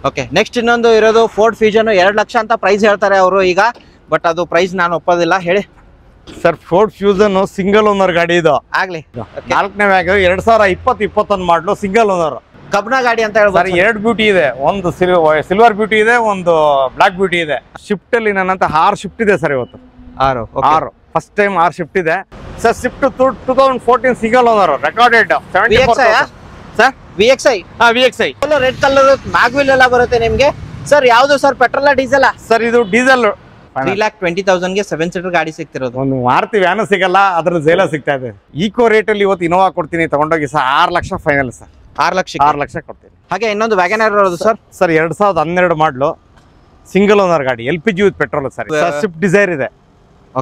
Okay, next ಇನ್ನೊಂದು ಇರೋದು Ford fusion 2 lakh ಅಂತ ಪ್ರೈಸ್ ಹೇಳ್ತಾರೆ ಅವರು ಈಗ, ಬಟ್ ಅದು ಪ್ರೈಸ್ ನಾನು ಒಪ್ಪೋದಿಲ್ಲ. ಹೇಳಿ sir. Ford fusion single owner ಗಾಡಿ ಇದು. ಆಗ್ಲಿ 4ನೇ ವ್ಯಾಗ್ 2020-21 ಮಾಡಲು ಸಿಂಗಲ್ ಓನರ್ ಕಬ್ನ ಗಾಡಿ ಅಂತ ಹೇಳ್ಬೋದು. 2 ಬ್ಯೂಟಿ ಇದೆ, ಒಂದು ಸಿಲ್ವರ್ ಬ್ಯೂಟಿ ಇದೆ, ಒಂದು ಬ್ಲಾಕ್ ಬ್ಯೂಟಿ ಇದೆ. ಶಿಫ್ಟ್ ಅಲ್ಲಿ ನನ್ನಂತ 6 ಶಿಫ್ಟ್ ಇದೆ ಸರ್. ಇವತ್ತು 6 ಫಸ್ಟ್ ಟೈಮ್ 6 ಶಿಫ್ಟ್ ಇದೆ sir. Shift 2014 single owner recorded 74,000 sir. VXI VXI red colour mag wheel ಎಲ್ಲ ಬರುತ್ತೆ ನಿಮ್ಗೆ ಸರ್. ಯಾವ್ದು ಸರ್, ಪೆಟ್ರೋಲ್ ಡೀಸೆಲ್ ಸರ್? ಇದು ಡೀಸೆಲ್. 3,20,000 ಗೆ 7 ಸೀಟರ್ ಗಾಡಿ ಸಿಗ್ತಿರೋದು. ಒಂದು ಮಾರುತಿ ವ್ಯಾನ್ ಸಿಗಲ್ಲ, ಅದ್ರ ಜೈಲ ಸಿಗ್ತಾ ಇದೆ. ಈಕೋ ರೇಟ್ ಅಲ್ಲಿ ಇವತ್ತು ಇನೋವಾ ಕೊಡ್ತೀನಿ, ತಗೊಂಡೋಗಿ sir. 6 lakh final sir. 6 lakh ಕೊಡ್ತೀನಿ. ಹಾಗೆ ಇನ್ನೊಂದು ವ್ಯಾಗನರ್ ಇರೋದು ಸರ್. 2012 ಮಾಡಲು ಸಿಂಗಲ್ ಓನರ್ ಗಾಡಿ, LPG with petrol sir. Swift Dzire ಇದೆ.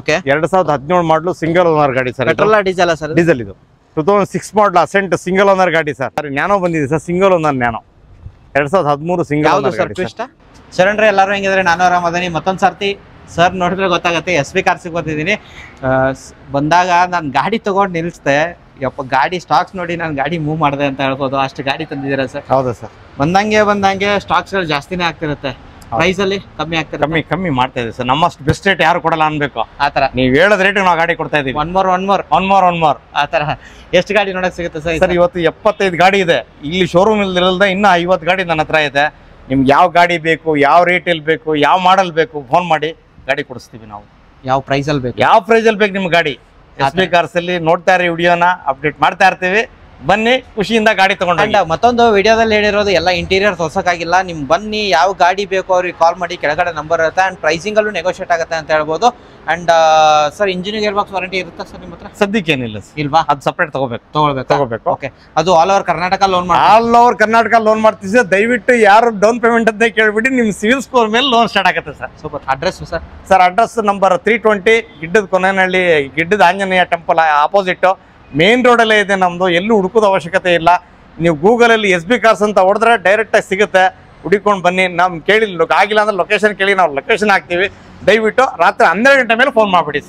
ಓಕೆ, 2017 ಮಾಡಲು ಸಿಂಗಲ್ ಓನರ್ ಗಾಡಿ sir. Petrol diesel sir? Diesel. ಇದು 2006 ಮಾಡಲ್ ಅಸೆಂಟ್ ಸಿಂಗಲ್ ಓನರ್ ಗಾಡಿ ಸರ್. ನ್ಯಾನೋ ಬಂದಿದೆ sir, single owner nano 2013 single owner ಗಾಡಿ ಸರ್. ಶರಣ್ರೆ ಎಲ್ಲರೂ ಹೆಂಗಿದ್ರೆ, ನಾನು ಆರಾಮದೀನಿ. ಮತ್ತೊಂದು ಸರ್ತಿ ಸರ್ ನೋಡಿದ್ರೆ ಗೊತ್ತಾಗುತ್ತೆ, SV ಕಾರ್ಸಿಗೆ ಬರ್ತಿದ್ದೀನಿ. ಬಂದಾಗ ನಾನು ಗಾಡಿ ತಗೊಂಡು ನಿಲ್ಲಿಸ್ದೆ, ಯಪ್ಪ ಗಾಡಿ ಸ್ಟಾಕ್ಸ್ ನೋಡಿ ನಾನು ಗಾಡಿ ಮೂವ್ ಮಾಡಿದೆ ಅಂತ ಹೇಳ್ಬೋದು. ಅಷ್ಟು ಗಾಡಿ ತಂದಿದ್ದೀರಾ ಸರ್? ಹೌದಾ ಸರ್. ಬಂದಂಗೆ ಸ್ಟಾಕ್ಸ್ಗಳು ಜಾಸ್ತಿನೇ ಆಗ್ತಿರುತ್ತೆ, ಪ್ರೈಸ್ ಅಲ್ಲಿ ಕಮ್ಮಿ ಆಗ್ತಿರುತ್ತೆ. ಕಮ್ಮಿ ಮಾಡ್ತಾ ಇದೆ ಸರ್. ನಮ್ಮಷ್ಟು ಬೆಸ್ಟ್ ರೇಟ್ ಯಾರು ಕೊಡಲ್ಲ ಅನ್ಬೇಕು ಆ ತರ. ನೀವು ಹೇಳೋದ್ ರೇಟ್ ನಾವು ಗಾಡಿ ಕೊಡ್ತಾ ಇದೀವಿ. ಒನ್ ಮೋರ್ ಆ ತರ. ಎಷ್ಟು ಗಾಡಿ ನೋಡಕ್ ಸಿಗುತ್ತೆ ಸರ್? ಸರ್ ಇವತ್ತು 75 ಗಾಡಿ ಇದೆ ಇಲ್ಲಿ ಶೋರೂಮ್ ಇಲ್ಲದೆ, ಇನ್ನ 50 ಗಾಡಿ ನನ್ನ ಹತ್ರ ಇದೆ. ನಿಮ್ಗೆ ಯಾವ ಗಾಡಿ ಬೇಕು, ಯಾವ ರೇಟ್ ಅಲ್ಲಿ ಬೇಕು, ಯಾವ ಮಾಡಲ್ ಬೇಕು, ಫೋನ್ ಮಾಡಿ ಗಾಡಿ ಕೊಡಿಸ್ತೀವಿ ನಾವು. ಯಾವ ಪ್ರೈಸ್ ಅಲ್ಲಿ ಬೇಕು, ಯಾವ ಪ್ರೈಸ್ ಅಲ್ಲಿ ಬೇಕು ನಿಮ್ಗೆ ಗಾಡಿ. SV ಕಾರ್ಸ್ ಅಲ್ಲಿ ನೋಡ್ತಾ ಇರಿ, ವಿಡಿಯೋನ ಅಪ್ಡೇಟ್ ಮಾಡ್ತಾ ಇರ್ತೀವಿ. ಬನ್ನಿ, ಖುಷಿಯಿಂದ ಗಾಡಿ ತಗೊಂಡು. ಮತ್ತೊಂದು ವಿಡಿಯೋದಲ್ಲಿ ಹೇಳಿರೋದು ಎಲ್ಲ ಇಂಟೀರಿಯರ್ ತೋರ್ಸಕ್ಕಾಗಿಲ್ಲ. ನಿಮ್ ಬನ್ನಿ, ಯಾವ ಗಾಡಿ ಬೇಕು ಅವ್ರಿಗೆ ಕಾಲ್ ಮಾಡಿ, ಕೆಳಗಡೆ ನಂಬರ್ ಇರುತ್ತೆ. ಅಂಡ್ ಪ್ರೈಸಿಂಗ್ ಅಲ್ಲೂ ನೆಗೋಷಿಯೇಟ್ ಆಗುತ್ತೆ ಅಂತ ಹೇಳ್ಬೋದು. And sir, engine gear box warranty ಇರುತ್ತಾ ಸರ್ ನಿಮ್ಮ ಹತ್ರ? ಸದ್ಯಕ್ಕೆ ಏನಿಲ್ಲ ಇಲ್ವಾ, ಅದು ಸಪರೇಟ್ ತಗೋಬೇಕು. ಓಕೆ, ಅದು ಆಲ್ ಓವರ್ ಕರ್ನಾಟಕ ಲೋನ್ ಮಾಡ್ತೀವಿ ಸರ್. ದಯವಿಟ್ಟು ಯಾರು ಡೌನ್ ಪೇಮೆಂಟ್ ಅಂತ ಕೇಳ್ಬಿಟ್ಟು ನಿಮ್ ಸಿವಿಲ್ ಸ್ಕೋರ್ ಮೇಲೆ ಲೋನ್ ಸ್ಟಾರ್ಟ್ ಆಗುತ್ತೆ sir. Super. Address sir? Sir address number 320 Giddada Konenahalli, Giddada Anjaneya temple opposite main ರೋಡಲ್ಲೇ ಇದೆ ನಮ್ದು. ಎಲ್ಲೂ ಹುಡುಕೋದ ಅವಶ್ಯಕತೆ ಇಲ್ಲ. ನೀವು ಗೂಗಲಲ್ಲಿ SB ಕಾರ್ಸ್ ಅಂತ ಹೊಡೆದ್ರೆ ಡೈರೆಕ್ಟಾಗಿ ಸಿಗುತ್ತೆ. ಹುಡುಕೊಂಡು ಬನ್ನಿ. ನಮ್ ಕೇಳಿ ಆಗಿಲ್ಲ ಅಂದ್ರೆ ಲೊಕೇಶನ್ ಕೇಳಿ, ನಾವು ಲೊಕೇಶನ್ ಹಾಕ್ತೀವಿ. ದಯವಿಟ್ಟು ರಾತ್ರಿ 12 ಗಂಟೆ ಮೇಲೆ ಫೋನ್ ಮಾಡ್ಬಿಡಿ.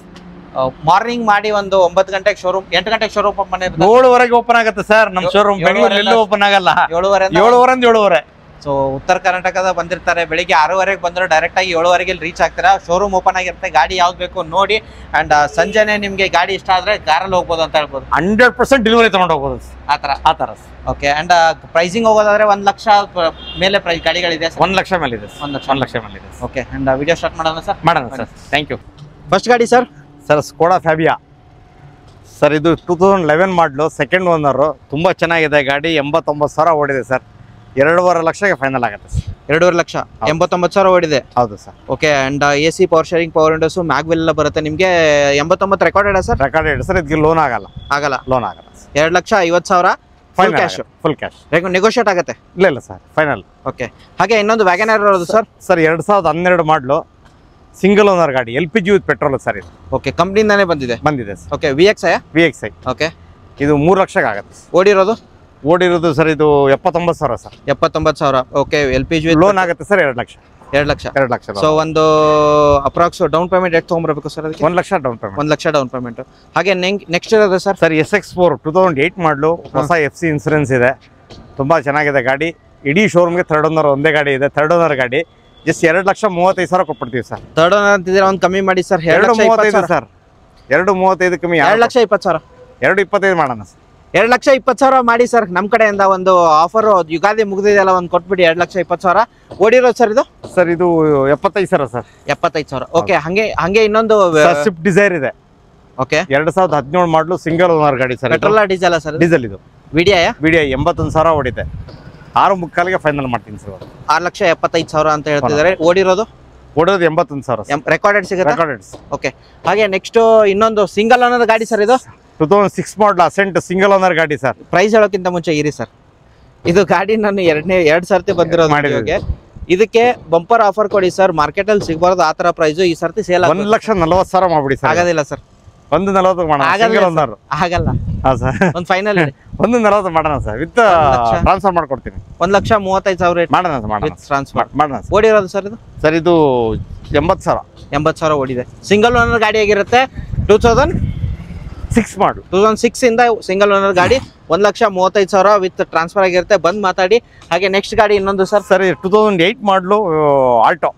ಮಾರ್ನಿಂಗ್ ಮಾಡಿ ಒಂದು 9 ಗಂಟೆಗೆ ಶೋರೂಮ್, 8 ಗಂಟೆಗೆ ಶೋರೂಮ್ ಓಪನ್ ಇರುತ್ತೆ. 7ವರೆಗೆ ಓಪನ್ ಆಗುತ್ತೆ ಸರ್ ನಮ್ಮ ಶೋರೂಮ್. ಬೆಂಗಳೂರಲ್ಲಿ ಓಪನ್ ಆಗಲ್ಲ. 7 ಸೊ ಉತ್ತರ ಕರ್ನಾಟಕದ ಬಂದಿರ್ತಾರೆ, ಬೆಳಿಗ್ಗೆ 6ವರೆಗೆ ಬಂದ್ರೆ ಡೈರೆಕ್ಟ್ ಆಗಿ 7ವರೆಗೆ ರೀಚ್ ಆಗ್ತಾರೆ. ಶೋರೂಮ್ ಓಪನ್ ಆಗಿರುತ್ತೆ. ಗಾಡಿ ಯಾವ್ದು ಬೇಕು ನೋಡಿ. ಅಂಡ್ ಸಂಜೆನೆ ನಿಮ್ಗೆ ಗಾಡಿ ಇಷ್ಟ ಆದ್ರೆ ಕಾರಲ್ಲಿ ಹೋಗ್ಬೋದು ಅಂತ ಹೇಳ್ಬೋದು. 100% ಡೆಲಿವರಿ ತಗೊಂಡು ಹೋಗ್ಬೋದು ಆ ತರ. ಓಕೆ, ಅಂಡ್ ಪ್ರೈಸಿಂಗ್ ಹೋಗೋದಾದ್ರೆ 1 ಲಕ್ಷ ಮೇಲೆ ಪ್ರೈಸ್ ಗಾಡಿಗಳಿದೆ. 1 ಲಕ್ಷ ಮೇಲೆ ಇದೆ. 1 ಲಕ್ಷ ಮೇಲೆ ಇದೆ. ಓಕೆ, ಅಂಡ್ ವಿಡಿಯೋ ಸ್ಟಾರ್ಟ್ ಮಾಡೋಣ ಸರ್? ಮಾಡೋಣ ಸರ್. Thank you. ಫಸ್ಟ್ ಗಾಡಿ ಸರ್ ಸ್ಕೋಡಾ ಫ್ಯಾಬಿಯಾ ಸರ್. ಇದು 2011 ಮಾಡಲು, ಸೆಕೆಂಡ್ ಓನರು. ತುಂಬಾ ಚೆನ್ನಾಗಿದೆ ಗಾಡಿ. 89,000 ಓಡಿದೆ ಸರ್. 2.5 ಲಕ್ಷಕ್ಕೆ ಫೈನಲ್ ಆಗುತ್ತೆ ಸರ್. 2.5 ಲಕ್ಷ 89,000 ಓಡಿದೆ. ಹೌದು sir. Okay, and AC power steering, power windows, mag wheel ಎಲ್ಲ ಬರುತ್ತೆ ನಿಮಗೆ. 89 ರೆಕಾರ್ಡೆಡ್ ಸರ್? Recorded sir. ಇದಕ್ಕೆ ಲೋನ್ ಆಗಲ್ಲ. ಲೋನ್ ಆಗಲ್ಲ. 2,50,000 ಫುಲ್ ಕ್ಯಾಶ್. ನೆಗೋಷಿಯೇಟ್ ಆಗುತ್ತೆ? ಇಲ್ಲ ಸರ್, ಫೈನಲ್. ಓಕೆ, ಹಾಗೆ ಇನ್ನೊಂದು ವ್ಯಾಗನರ್ ಇರೋದು ಸರ್. 2012 ಮಾಡಲು ಸಿಂಗಲ್ ಓನರ್ ಗಾಡಿ, LPG ವಿತ್ ಪೆಟ್ರೋಲ್ ಸರ್. ಇದು ಓಕೆ, ಕಂಪ್ನಿಯಿಂದಾನೇ ಬಂದಿದೆ ಸರ್. Okay, VXI. ಓಕೆ, ಇದು 3 ಲಕ್ಷಕ್ಕೆ ಆಗುತ್ತೆ. ಓಡಿರೋದು ಸರ್ ಇದು 79,000 ಸರ್. 79,000. ಓಕೆ, LPG ಲೋನ್ ಆಗುತ್ತೆ ಸರ್. 2 ಲಕ್ಷ. 2 ಲಕ್ಷ. ಸೊ ಒಂದು ಅಪ್ರಾಕ್ಸ್ ಡೌನ್ ಪೇಮೆಂಟ್ ಎಷ್ಟು ತೊಗೊಂಬರ್ಬೇಕು ಸರ್ ಅದಕ್ಕೆ? 1 lakh down payment. 1 lakh down payment. ಹಾಗೆ ನೆಕ್ಸ್ಟ್ ಇರೋದು ಸರ್ SX4 2008 ಮಾಡಲು, ಹೊಸ FC ಇನ್ಸೂರೆನ್ಸ್ ಇದೆ. ತುಂಬಾ ಚೆನ್ನಾಗಿದೆ ಗಾಡಿ. ಇಡೀ ಶೋರೂಮ್ಗೆ 3rd ಓನರ್ ಒಂದೇ ಗಾಡಿ ಇದೆ. 3rd ಓನರ್ ಗಾಡಿ ಜಸ್ಟ್ 2,35,000 ಕೊಟ್ಬಿಡ್ತೀವಿ ಸರ್. 3rd ಓನರ್ ಅಂತಿದ್ದೀರಾ, ಒಂದು ಕಮ್ಮಿ ಮಾಡಿ ಸರ್. 2,35 ಸರ್. 2,35 ಕಮ್ಮಿ. 2,20,000. 2,25 ಮಾಡೋಣ ಸರ್. 2,20,000 ಮಾಡಿ ಸರ್. ನಮ್ಮ ಕಡೆಯಿಂದ ಒಂದು ಆಫರ್, ಯುಗಾದಿ ಮುಗಿದಿದೆಯಲ್ಲ, ಒಂದು ಕೊಟ್ಬಿಡಿ. 2,20,000 ಓಡಿರೋದು ಸರ್ ಇದು? ಸರ್ ಇದು 75,000 ಸರ್. 75,000. ಓಕೆ, ಹಂಗೆ ಇನ್ನೊಂದು ಸ್ವಿಫ್ಟ್ ಡಿಸೈರ್ ಇದೆ. ಓಕೆ, 2017 ಮಾಡಲು ಸಿಂಗಲ್ ಓನರ್ ಗಾಡಿ sir. Petrol diesel sir? Diesel. ಇದು ವಿಡಿಯೋ 81,000 ಓಡಿದೆ. 6.25ಗೆ ಫೈನಲ್ ಮಾಡ್ತೀನಿ ಸರ್. 6,75,000 ಅಂತ ಹೇಳ್ತಿದ್ದಾರೆ. ಓಡಿರೋದು 81,000 ರೆಕಾರ್ಡೆಡ್ ಸಿಗುತ್ತೆ. ಓಕೆ, ಹಾಗೆ ನೆಕ್ಸ್ಟ್ ಇನ್ನೊಂದು ಸಿಂಗಲ್ ಓನರ್ ಗಾಡಿ ಸರ್. ಇದು 2006 ಮಾಡಲ್ ಅಸೆಂಟ್ ಸಿಂಗಲ್ ಓನರ್ ಗಾಡಿ ಸರ್. ಪ್ರೈಸ್ ಹೇಳೋಕ್ಕಿಂತ ಮುಂಚೆ ಇರಿ ಸರ್, ಇದು ಗಾಡಿ ನಾನು 2 ಸರ್ತಿ ಬಂದಿರೋದು. ಇದಕ್ಕೆ ಬಂಪರ್ ಆಫರ್ ಕೊಡಿ ಸರ್. ಮಾರ್ಕೆಟ್ ಅಲ್ಲಿ ಸಿಗಬಾರ್ದು ಆ ತರ ಪ್ರೈಸ್. ಈ ಸರ್ತಿ ಸೇಲ್ 1,40,000 ಮಾಡ್ಬಿಡಿ ಸರ್. ಆಗೋದಿಲ್ಲ ಸರ್. 1,40 ಮಾಡೋಣ. ಆಗಲ್ಲ ಒಂದು ಫೈನಲ್ 1,40 ಮಾಡೋಣ ಸರ್. ವಿತ್ ಟ್ರಾನ್ಸ್ಫರ್ ಮಾಡ್ಕೊಡ್ತೀನಿ. 1,35,000 ಮಾಡೋಣ ಟ್ರಾನ್ಸ್ಫರ್ ಮಾಡೋಣ. ಓಡಿರೋದು ಸರ್ ಇದು? ಸರ್ ಇದು 80,000 ಓಡಿದೆ. ಸಿಂಗಲ್ ಓನರ್ ಗಾಡಿ ಆಗಿರುತ್ತೆ. 2006 ಮಾಡಲು. 2006 ಇಂದ ಸಿಂಗಲ್ ಓನರ್ ಗಾಡಿ. 1,35,000 ವಿತ್ ಟ್ರಾನ್ಸ್ಫರ್ ಆಗಿರುತ್ತೆ. ಬಂದು ಮಾತಾಡಿ. ಹಾಗೆ ನೆಕ್ಸ್ಟ್ ಗಾಡಿ ಇನ್ನೊಂದು sir. Sir 2008 model Alto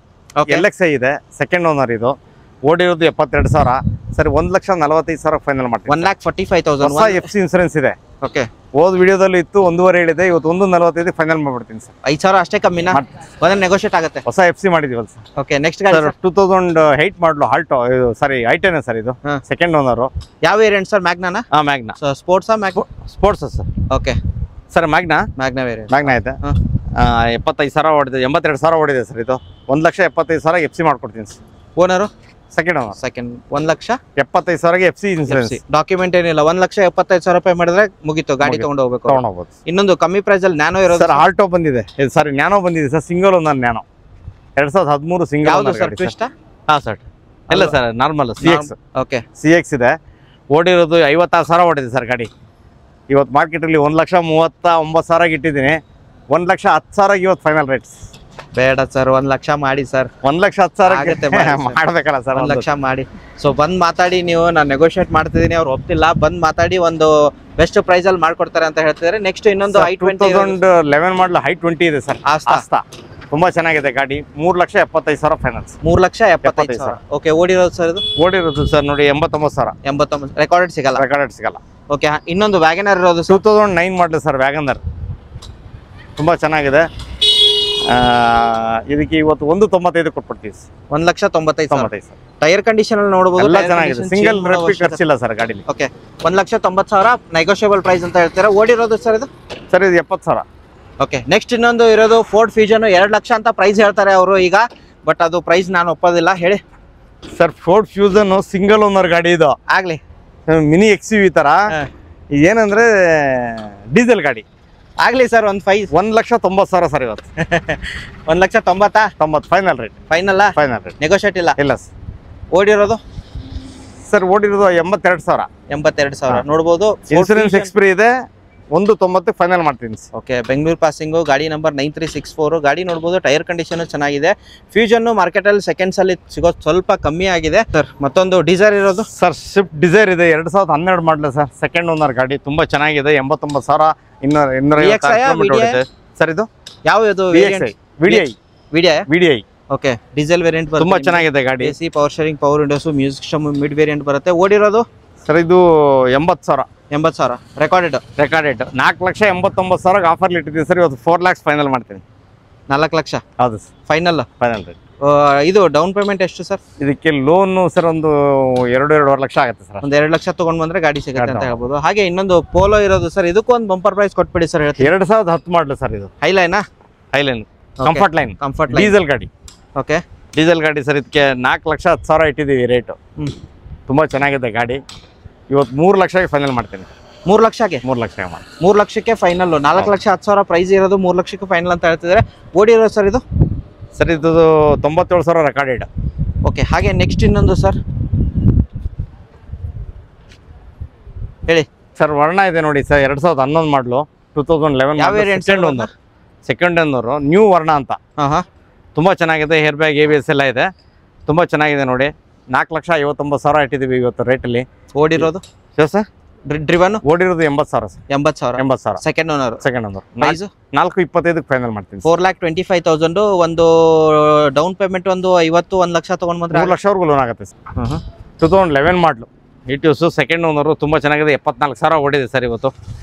LXi ಇದೆ, ಸೆಕೆಂಡ್ ಓನರ್ ಇದು. ಓಡಿರೋದು 72,000. ಸರಿ 1,45,000 ಫೈನಲ್ ಮಾಡ್ತೀವಿ. 1,45,000 ಹೊಸ FC ಇನ್ಸೂರೆನ್ಸ್ ಇದೆ. ಓಕೆ. ಹೋದ್ ವಿಡಿಯೋದಲ್ಲಿ ಇತ್ತು 1.5 ಹೇಳಿದೆ, ಇವತ್ತು 1.45 ಫೈನಲ್ ಮಾಡ್ಬಿಡ್ತೀನಿ ಸರ್. 5,000 ಅಷ್ಟೇ ಕಮ್ಮಿನಾ? ಒಂದ್ ನೆಗೋಷಿಯೇಟ್ ಆಗುತ್ತೆ. ಹೊಸ FC ಮಾಡಿದೀವಲ್ಲ ಸರ್. ಓಕೆ. ನೆಕ್ಸ್ಟ್ ಗಾಡಿ sir 2008 model Alto, sorry i10 sir ಇದು, ಸೆಕೆಂಡ್ ಓನರ್. ಯಾವ ವೇರಿಯಂಟ್ ಸರ್? ಮ್ಯಾಗ್ನಾನಾ? ಮ್ಯಾಗ್ನಾ. ಸ್ಪೋರ್ಟ್ಸಾ? Sports sir. Okay. Sir Magna variant. Magna ಐತೆ. 75,000 ಓಡಿದೆ, 82,000 ಓಡಿದೆ ಸರ್ ಇದು. 1,75,000 FC ಮಾಡ್ಕೊಡ್ತೀನಿ sir. Owner second owner. Second. 1,75,000 FC insurance. Document ಏನಿಲ್ಲ. 1,75,000 ರೂಪಾಯಿ ಮಾಡಿದ್ರೆ ಮುಗೀತು, ಗಾಡಿ ತಗೊಂಡು ಹೋಗ್ಬೋದು. ಇನ್ನೊಂದು ಕಮ್ಮಿ ಪ್ರೈಸ್ ಅಲ್ಲಿ ನ್ಯಾನೋ ಇರೋದು ಸರ್. ಆಲ್ಟೋ ಬಂದಿದೆ, ಸಾರಿ ನ್ಯಾನೋ ಬಂದಿದೆ sir. Single owner nano 2013 single. ಯಾವುದು ಸರ್? ಟ್ವಿಸ್ಟ್? ಸರ್ ಇಲ್ಲ sir, normal CX. Okay. CX ಇದೆ. ಓಡಿರೋದು 56,000 ಓಡಿದೆ ಸರ್ ಗಾಡಿ. ಇವತ್ತು ಮಾರ್ಕೆಟಲ್ಲಿ 1,39,000 ಇಟ್ಟಿದ್ದೀನಿ. 1,10,000 ಇವತ್ತು ಫೈನಲ್ ರೇಟ್ಸ್. ಬೇಡ ಸರ್, 1 ಲಕ್ಷ ಮಾಡಿ ಸರ್. 1,10,000 ಮಾಡ್ಬೇಕಲ್ಲ ಸರ್. 1 ಲಕ್ಷ ಮಾಡಿ. ಸೊ ಬಂದ್ ಮಾತಾಡಿ ನೀವು. ನಾನು ನೆಗೋಷಿಯೇಟ್ ಮಾಡ್ತಿದ್ದೀನಿ, ಅವ್ರು ಒಪ್ತಿಲ್ಲ. ಬಂದ್ ಮಾತಾಡಿ, ಒಂದು ಬೆಸ್ಟ್ ಪ್ರೈಸ್ ಅಲ್ಲಿ ಮಾಡ್ಕೊಡ್ತಾರೆ ಅಂತ ಹೇಳ್ತಿದ್ದಾರೆ. ನೆಕ್ಸ್ಟ್ ಇನ್ನೊಂದು i20 2011 ಮಾಡಲು i20 ಇದೆ ಸರ್. ಆಸ್ತಾ ತುಂಬಾ ಚೆನ್ನಾಗಿದೆ ಗಾಡಿ. 3,75,000 ಫೈನಾನ್ಸ್. 3,75,000. ಓಕೆ. ಓಡಿರೋದು ಸರ್ ಇದು? ಓಡಿರೋದು ಸರ್ ನೋಡಿ 89,000. 89. ರೆಕಾರ್ಡೆಡ್ ಸಿಗಲ್ಲ. ಓಕೆ. ಇನ್ನೊಂದು ವ್ಯಾಗನರ್ ಇರೋದು 2009 ಮಾಡಲು ಸರ್ ವ್ಯಾಗನರ್. ತುಂಬಾ ಚೆನ್ನಾಗಿದೆ. ಇದಕ್ಕೆ ಇವತ್ತು 1,95 ಕೊಟ್ಬಿಡ್ತೀವಿ. 1,95,000. ಟೈರ್ ಕಂಡೀಷನ್ ಅಲ್ಲಿ ನೋಡಬಹುದು. ಚೆನ್ನಾಗಿದೆ. ಸಿಂಗಲ್ ರೆಪ್ಪಿ ಖರ್ಚಿಲ್ಲ ಸರ್ ಗಾಡಿಲಿ. ಓಕೆ. 1,90,000 ನೆಗೋಷಿಯಬಲ್ ಪ್ರೈಸ್ ಅಂತ ಹೇಳ್ತೀರಾ. ಓಡಿರೋದು ಸರ್ ಇದು? ಸರ್ ಇದು 70,000. ಓಕೆ. ನೆಕ್ಸ್ಟ್ ಇನ್ನೊಂದು ಇರೋದು ಫೋರ್ಡ್ ಫ್ಯೂಷನ್. 2 ಲಕ್ಷ ಅಂತ ಪ್ರೈಸ್ ಹೇಳ್ತಾರೆ ಅವರು ಈಗ, ಬಟ್ ಅದು ಪ್ರೈಸ್ ನಾನು ಒಪ್ಪೋದಿಲ್ಲ. ಹೇಳಿ sir. Ford fusion single owner ಗಾಡಿ ಇದು. ಆಗ್ಲಿ. ಮಿನಿ XUV ತರ. ಏನಂದ್ರೆ ಡೀಸೆಲ್ ಗಾಡಿ. ಆಗ್ಲಿ ಸರ್. 1,90,000 ಸರ್ ಇವತ್ತು. 1,90,000 final rate. Final rate. Negotiate ಇಲ್ಲ ಸರ್. ಓಡಿರೋದು ಸರ್? ಓಡಿರೋದು 82,000. 82,000 ನೋಡಬಹುದು. ಇನ್ಸೂರೆನ್ಸ್ ಎಕ್ಸ್ಪೈರಿ ಇದೆ. 1,90 ಫೈನಲ್ ಮಾಡ್ತೀನಿ. ಓಕೆ. ಬೆಂಗಳೂರು ಪಾಸಿಂಗು, ಗಾಡಿ ನಂಬರ್ 9364. ಗಾಡಿ ನೋಡಬಹುದು. ಟೈರ್ ಕಂಡೀಷನ್ ಚೆನ್ನಾಗಿದೆ. ಫ್ಯೂಷನ್ ಮಾರ್ಕೆಟ್ ಅಲ್ಲಿ ಸೆಕೆಂಡ್ಸ್ ಅಲ್ಲಿ ಸಿಗೋದು ಸ್ವಲ್ಪ ಕಮ್ಮಿ ಆಗಿದೆ ಸರ್. ಮತ್ತೊಂದು ಡಿಸೈರ್ ಇರೋದು ಸರ್? ಸ್ವಿಫ್ಟ್ ಡಿಸೈರ್ ಇದೆ, 2012 ಮಾಡಲು ಸರ್. ಸೆಕೆಂಡ್ ಓನರ್ ಗಾಡಿ. ತುಂಬಾ ಚೆನ್ನಾಗಿದೆ. 89,000. 250 ಸರ್. ಇದು ಯಾವುದು? VDI. ಓಕೆ. Diesel variant. ತುಂಬಾ ಚೆನ್ನಾಗಿದೆ ಗಾಡಿ. AC, power steering, power windows, music system, mid variant ಬರುತ್ತೆ. ಓಡಿರೋದು ಸರ್ ಇದು 80,000. 80,000 ರೆಕಾರ್ಡೆಡ್. 4,89,000 ಆಫರ್ ಇಟ್ಟಿದ್ದೀವಿ ಸರ್. ಇವತ್ತು 4 lakhs ಫೈನಲ್ ಮಾಡ್ತೀನಿ. 4 ಲಕ್ಷ. ಹೌದು ಸರ್. Final rate. ಇದು ಡೌನ್ ಪೇಮೆಂಟ್ ಎಷ್ಟು ಸರ್? ಇದಕ್ಕೆ ಲೋನ್ ಸರ್ ಒಂದು 2-2.5 ಲಕ್ಷ ಆಗುತ್ತೆ ಸರ್. ಒಂದು 2 ಲಕ್ಷ ತಗೊಂಡ್ ಬಂದ್ರೆ ಗಾಡಿ ಸಿಗುತ್ತೆ ಅಂತ ಹೇಳ್ಬೋದು. ಹಾಗೆ ಇನ್ನೊಂದು ಪೋಲೋ ಇರೋದು ಸರ್. ಇದಕ್ಕೂ ಒಂದು ಬಂಪರ್ ಪ್ರೈಸ್ ಕೊಟ್ಬಿಡಿ ಸರ್. 2010 ಮಾಡಲು ಸರ್. ಇದು ಹೈಲೈನ್ ಕಂಫರ್ಟ್ ಲೈನ್ ಡೀಸೆಲ್ ಗಾಡಿ. ಓಕೆ. ಡೀಸೆಲ್ ಗಾಡಿ ಸರ್. ಇದಕ್ಕೆ 4,10,000 ಇಟ್ಟಿದ್ದೀವಿ ರೇಟು. ತುಂಬಾ ಚೆನ್ನಾಗಿದೆ ಗಾಡಿ. ಇವತ್ತು 3 ಲಕ್ಷಕ್ಕೆ ಫೈನಲ್ ಮಾಡ್ತೀನಿ. 3 ಲಕ್ಷಕ್ಕೆ? 3 ಲಕ್ಷ ಮಾಡಿ. 3 ಲಕ್ಷಕ್ಕೆ ಫೈನಲ್. 4,10,000 ಪ್ರೈಸ್ ಇರೋದು, 3 ಲಕ್ಷಕ್ಕೆ ಫೈನಲ್ ಅಂತ ಹೇಳ್ತಿದ್ದಾರೆ. ಓಡಿರೋದು ಸರ್ ಇದು? ಸರ್ ಇದು 97,000 ರೆಕಾರ್ಡೆಡ್. ಓಕೆ. ಹಾಗೆ ನೆಕ್ಸ್ಟ್ ಇನ್ನೊಂದು ಸರ್ ಹೇಳಿ ಸರ್. ವರ್ಣ ಇದೆ ನೋಡಿ ಸರ್. 2011 ಮಾಡಲು. 2011 ಸೆಕೆಂಡ್ ಓನರ್. ನ್ಯೂ ವರ್ಣ ಅಂತ. ತುಂಬಾ ಚೆನ್ನಾಗಿದೆ. ಹೇರ್ ಬ್ಯಾಗ್, ABS ಎಲ್ಲ ಇದೆ. ತುಂಬಾ ಚೆನ್ನಾಗಿದೆ ನೋಡಿ. 4,59,000 ಇಟ್ಟಿದ್ದೀವಿ ಇವತ್ತು ರೇಟಲ್ಲಿ. ಓಡಿರೋದು ಸರ್? ಡ್ರಿವನ್ ಓಡಿರೋದು 80,000 sir. 80,000. Second owner. Price 4,25 final ಮಾಡ್ತೀನಿ. 4,25,000. ಒಂದು ಡೌನ್ ಪೇಮೆಂಟ್ ಒಂದು 50-1 ಲಕ್ಷ ತಗೊಂಡ್ ಬಂದ್ರೆ 3 ಲಕ್ಷವರೆಗೂ ಲೋನ್ ಆಗುತ್ತೆ ಸರ್. 2011 ಮಾಡಲು. ಇಟ್ಯೂಸು ಸೆಕೆಂಡ್ ಓನರು. ತುಂಬಾ ಚೆನ್ನಾಗಿದೆ. 74,000 ಓಡಿದೆ ಸರ್ ಇವತ್ತು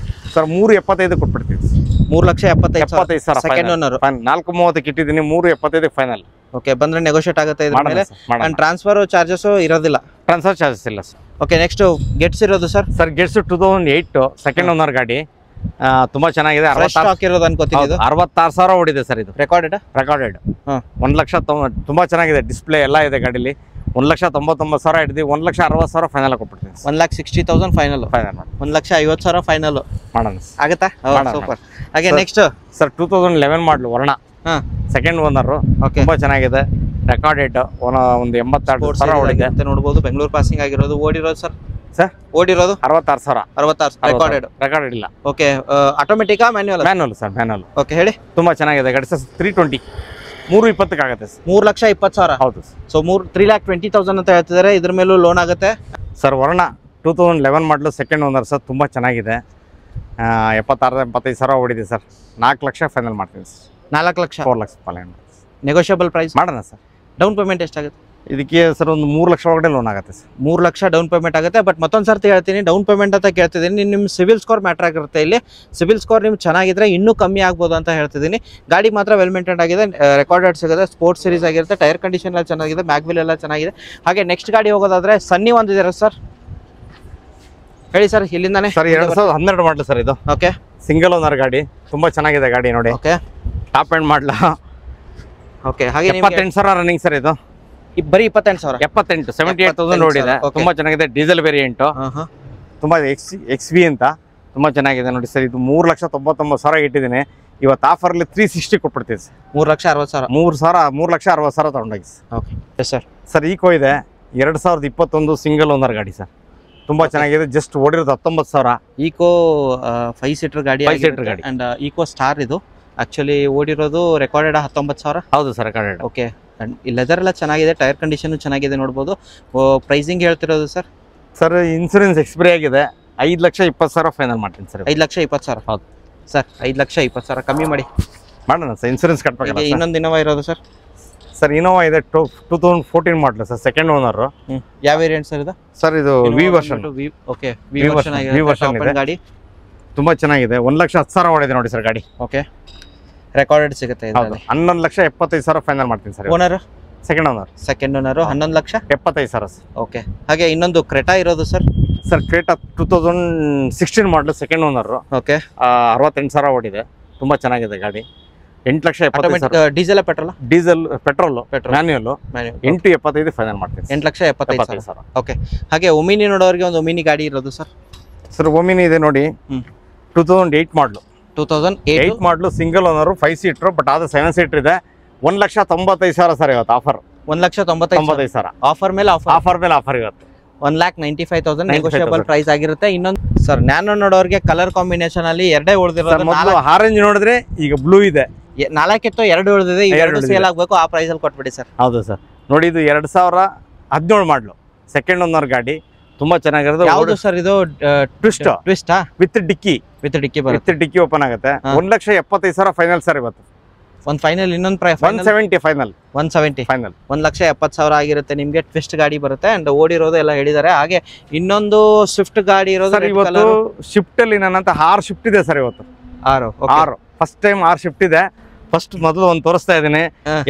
ಸರ್. 3,75 ಕೊಟ್ಬಿಡ್ತೀವಿ. 3,75,000 second owner. 4,30 ಇಟ್ಟಿದ್ದೀನಿ. 3,75 ಫೈನಲ್. ಓಕೆ. ಬಂದ್ರೆ ನೆಗೋಷಿಯೇಟ್ ಆಗುತ್ತೆ ಇದ್ರ ಮೇಲೆ. ಟ್ರಾನ್ಸ್ಫರ್ ಚಾರ್ಜಸ್ ಇರೋದಿಲ್ಲ? ಟ್ರಾನ್ಸ್ಫರ್ ಚಾರ್ಜಸ್ ಇಲ್ಲ ಸರ್. ಓಕೆ. ನೆಕ್ಸ್ಟ್ ಗೆಟ್ಸ್ ಇರೋದು sir? Sir gets 2008 second owner ಗಾಡಿ. ತುಂಬಾ ಚೆನ್ನಾಗಿದೆ. 66,000 ಓಡಿದೆ ಸರ್. ಇದು ರೆಕಾರ್ಡೆಡ್. 1 ಲಕ್ಷ. ತುಂಬಾ ಚೆನ್ನಾಗಿದೆ. ಡಿಸ್ಪ್ಲೇ ಎಲ್ಲ ಇದೆ ಗಾಡಿಲಿ. 1,99,000 ಇಟ್ಟಿದ್ದೀವಿ. 1,60,000 ಫೈನಲ್ ಕೊಟ್ಬಿಡ್ತೀನಿ. 1,60,000 ಫೈನಲ್. 1,50,000 ಫೈನಲ್ ಮಾಡೋಣ. ಆಗುತ್ತಾ? ಸೂಪರ್. ಹಾಗೆ ನೆಕ್ಸ್ಟ್ ಸರ್ 2011 ಮಾಡಲು ವರ್ಣ. Second owner. ತುಂಬಾ ಚೆನ್ನಾಗಿದೆ. ರೆಕಾರ್ಡೆಡ್. ಒಂದು 82,000 ಓಡಿದೆ ಅಂತ ನೋಡಬಹುದು. ಬೆಂಗಳೂರು ಪಾಸಿಂಗ್ ಆಗಿರೋದು. ಓಡಿರೋದು ಸರ್? ಓಡಿರೋದು 66,000. ರೆಕಾರ್ಡೆಡ್ ಇಲ್ಲ. Okay. Automatic manual sir? Manual. Okay. ಹೇಳಿ. ತುಂಬಾ ಚೆನ್ನಾಗಿದೆ ಗಾಡಿ ಸರ್. 320. 3,20 ಆಗುತ್ತೆ ಸರ್. 3,20,000. ಹೌದು. ಸೊ 3,20,000 ಅಂತ ಹೇಳ್ತಿದ್ದಾರೆ. ಇದ್ರ ಮೇಲೂ ಲೋನ್ ಆಗುತ್ತೆ ಸರ್. ವರ್ಣ 2011 ಮಾಡಲು ಸೆಕೆಂಡ್ ಓನರ್ ಸರ್. ತುಂಬಾ ಚೆನ್ನಾಗಿದೆ. 76-75 ಹೊಡಿದೆ ಸರ್. 4 ಲಕ್ಷ ಫೈನಲ್ ಮಾಡ್ತೀನಿ sir. 4 lakh 4 lakh final negotiable price ಮಾಡೋಣ ಸರ್. ಡೌನ್ ಪೇಮೆಂಟ್ ಎಷ್ಟಾಗುತ್ತೆ ಇದಕ್ಕೆ ಸರ್ ಒಂದು 3 ಲಕ್ಷ ಒಳಗಡೆ ಲೋನ್ ಆಗುತ್ತೆ ಸರ್. 3 ಲಕ್ಷ ಡೌನ್ ಪೇಮೆಂಟ್ ಆಗುತ್ತೆ. ಬಟ್ ಮತ್ತೊಂದು ಸರ್ತಿ ಹೇಳ್ತೀನಿ, ಡೌನ್ ಪೇಮೆಂಟ್ ಅಂತ ಕೇಳ್ತಿದ್ದೀನಿ, ನಿಮ್ಮ ಸಿವಿಲ್ ಸ್ಕೋರ್ ಮ್ಯಾಟ್ರ್ ಆಗಿರುತ್ತೆ. ಇಲ್ಲಿ ಸಿವಿಲ್ ಸ್ಕೋರ್ ನಿಮ್ಗೆ ಚೆನ್ನಾಗಿದ್ರೆ ಇನ್ನೂ ಕಮ್ಮಿ ಆಗ್ಬೋದು ಅಂತ ಹೇಳ್ತಿದ್ದೀನಿ. ಗಾಡಿ ಮಾತ್ರ ವೆಲ್ ಮೇಂಟೈನ್ ಆಗಿದೆ, ರೆಕಾರ್ಡೆಡ್ ಸಿಗುತ್ತೆ, ಸ್ಪೋರ್ಟ್ಸ್ ಸೀರೀಸ್ ಆಗಿರುತ್ತೆ, ಟೈರ್ ಕಂಡೀಷನ್ ಎಲ್ಲ ಚೆನ್ನಾಗಿದೆ, ಮ್ಯಾಗ್ವಿಲ್ ಎಲ್ಲ ಚೆನ್ನಾಗಿದೆ. ಹಾಗೆ ನೆಕ್ಸ್ಟ್ ಗಾಡಿ ಹೋಗೋದಾದ್ರೆ ಸನ್ನಿ ಒಂದಿದೆ ಸರ್, ಹೇಳಿ ಸರ್. ಇಲ್ಲಿಂದಾನೆ ಸರ್ 2012 ಮಾಡಲು ಸರ್ ಇದು. ಓಕೆ, ಸಿಂಗಲ್ ಓನರ್ ಗಾಡಿ, ತುಂಬಾ ಚೆನ್ನಾಗಿದೆ ಗಾಡಿ ನೋಡಿ. Okay, top end model. Okay, ಹಾಗೆ 78,000 ರನ್ನಿಂಗ್ ಸರ್ ಇದು. ಬರೀ 28,000. 78,000 ನೋಡಿದೆ. ತುಂಬಾ ಚೆನ್ನಾಗಿದೆ, ಡೀಸೆಲ್ ವೇರಿಯಂಟ್, ತುಂಬಾ XV ಅಂತ ತುಂಬಾ ಚೆನ್ನಾಗಿದೆ ನೋಡಿ ಸರ್. ಇದು 3,99,000 ಇಟ್ಟಿದ್ದೀನಿ. ಇವತ್ತು ಆಫರ್ಲಿ 360 ಕೊಟ್ಬಿಡ್ತೀವಿ ಸರ್. 3,60,000 3,60,000 ತಗೊಂಡೋಗಿ ಓಕೆ ಸರ್. ಸರ್ ಈಕೋ ಇದೆ 2021 ಸಿಂಗಲ್ ಓನರ್ ಗಾಡಿ ಸರ್, ತುಂಬಾ ಚೆನ್ನಾಗಿದೆ. ಜಸ್ಟ್ ಓಡಿರೋದು 19,000. ಈಕೋ 5 ಸೀಟರ್ ಗಾಡಿ, 5 ಸೀಟರ್ ಗಾಡಿ ಅಂಡ್ ಈಕೋ ಸ್ಟಾರ್. ಇದು ಆಕ್ಚುಲಿ ಓಡಿರೋದು ರೆಕಾರ್ಡೆಡ್ 19,000. ಹೌದು ಸರ್, ರೆಕಾರ್ಡೆಡ್. ಓಕೆ, ಅಂಡ್ ಈ ಲೆದರ್ ಎಲ್ಲ ಚೆನ್ನಾಗಿದೆ, ಟೈರ್ ಕಂಡೀಷನ್ ಚೆನ್ನಾಗಿದೆ ನೋಡ್ಬೋದು. ಪ್ರೈಸಿಂಗ್ ಹೇಳ್ತಿರೋದು ಸರ್? ಸರ್ ಇನ್ಸೂರೆನ್ಸ್ ಎಕ್ಸ್ಪೈರಿ ಆಗಿದೆ, 5,20,000 ಫೈನಲ್ ಮಾಡ್ತೀನಿ ಸರ್. 5,20,000. ಹೌದು ಸರ್, 5,20,000 ಕಮ್ಮಿ ಮಾಡಿ ಮಾಡೋಣ ಸರ್. ಇನ್ಸೂರೆನ್ಸ್ ಕಟ್ಬೇಕು. ಇನ್ನೊಂದು ಇನೋವಾ ಇರೋದು ಸರ್? ಸರ್ ಇನೋವಾ ಇದೆ 2014 ಮಾಡಲು ಸರ್, ಸೆಕೆಂಡ್ ಓನರ್. ಯಾವ ವೇರಿಯಂಟ್ ಸರ್ ಇದು? ಸರ್ ಇದು V version. Okay, V version ಗಾಡಿ ತುಂಬಾ ಚೆನ್ನಾಗಿದೆ. 1,10,000 ಹೊಡಿದೆ ನೋಡಿ ಸರ್ ಗಾಡಿ. ಓಕೆ, ರೆಕಾರ್ಡೆಡ್ ಸಿಗುತ್ತೆ. 11,75,000 ಫೈನಲ್ ಮಾಡ್ತೀನಿ sir. Owner second owner. 11,75,000. Okay, ಹಾಗೆ ಇನ್ನೊಂದು ಕ್ರೆಟಾ ಇರೋದು ಸರ್? ಸರ್ ಕ್ರೇಟಾ 2016 ಮಾಡಲು, ಸೆಕೆಂಡ್ ಓನರ್. ಓಕೆ, 68,000 ಓಡಿದೆ, ತುಂಬಾ ಚೆನ್ನಾಗಿದೆ ಗಾಡಿ. 8,70,000. Diesel petrol? Diesel, petrol, manual. 8,75,000 final ಮಾಡ್ತೀನಿ. 8,75,000. ಓಕೆ, ಹಾಗೆ ಒಮಿನಿ ನೋಡೋರಿಗೆ ಒಂದು ಒಮಿನಿ ಗಾಡಿ ಇರೋದು ಸರ್? ಸರ್ ಒಮಿನಿ ಇದೆ ನೋಡಿ, 2008 ಮಾಡಲು. 2008 ಮಾಡಲು, ಸಿಂಗಲ್ ಓನರ್, 5 ಸೀಟರ್, ಬಟ್ ಅದು 7 ಸೀಟರ್ ಇದೆ. 1,95,000 ಸರ್ ಇವತ್ತು ಆಫರ್. 1,95,000 ಆಫರ್ ಮೇಲೆ ಆಫರ್ ಇವತ್ತು. 1,95,000 ನೆಗೋಷಿಯಬಲ್ ಪ್ರೈಸ್ ಆಗಿರುತ್ತೆ. ಇನ್ನೊಂದು ಸರ್ ನ್ಯಾನೋ ನೋಡೋರಿಗೆ ಕಲರ್ ಕಾಂಬಿನೇಷನ್ ಅಲ್ಲಿ ಎರಡೇ ಉಳಿದಿರೋದು. ಆರೆಂಜ್ ನೋಡಿದ್ರೆ ಈಗ ಬ್ಲೂ ಇದೆ, 4 ಇತ್ತು, 2 ಉಳಿದಿದೆ. 2 ಸೇಲ್ ಆಗಬೇಕು, ಆ ಪ್ರೈಸ್ ಅಲ್ಲಿ ಕೊಟ್ಬಿಡಿ ಸರ್. ಹೌದು ಸರ್, ನೋಡಿ ಇದು 2017 ಮಾಡಲು, ಸೆಕೆಂಡ್ ಓನರ್ ಗಾಡಿ, ತುಂಬಾ ಚೆನ್ನಾಗಿರೋದು. ಯಾವುದು ಸರ್ ಇದು? ಟ್ವಿಸ್ಟ್ ವಿತ್ ಡಿಕ್ಕಿ ಬರುತ್ತೆ, ಡಿಕ್ಕಿ ಓಪನ್ ಆಗುತ್ತೆ. 1,75,000 ಫೈನಲ್ ಸರ್ ಇವತ್ತು. ಒಂದು ಫೈನಲ್, ಇನ್ನೊಂದು ಪ್ರೈಸ್ 170 ಫೈನಲ್. 170 ಫೈನಲ್ 1,70,000 ಆಗಿರುತ್ತೆ ನಿಮಗೆ. ಟ್ವಿಸ್ಟ್ ಗಾಡಿ ಬರುತ್ತೆ ಅಂಡ್ ಓಡಿರೋದು ಎಲ್ಲ ಹೇಳಿದ್ದಾರೆ. ಹಾಗೆ ಇನ್ನೊಂದು ಸ್ವಿಫ್ಟ್ ಗಾಡಿ ಇರೋದು ಇವತ್ತು. ಶಿಫ್ಟ್ ಅಲ್ಲಿ ನನ್ನಂತ 6 ಶಿಫ್ಟ್ ಇದೆ ಸರ್ ಇವತ್ತು. 6 ಫಸ್ಟ್ ಟೈಮ್ 6 ಶಿಫ್ಟ್ ಇದೆ. ಫಸ್ಟ್ ಮೊದಲು ಒಂದು ತೋರಿಸ್ತಾ ಇದ್ದೀನಿ,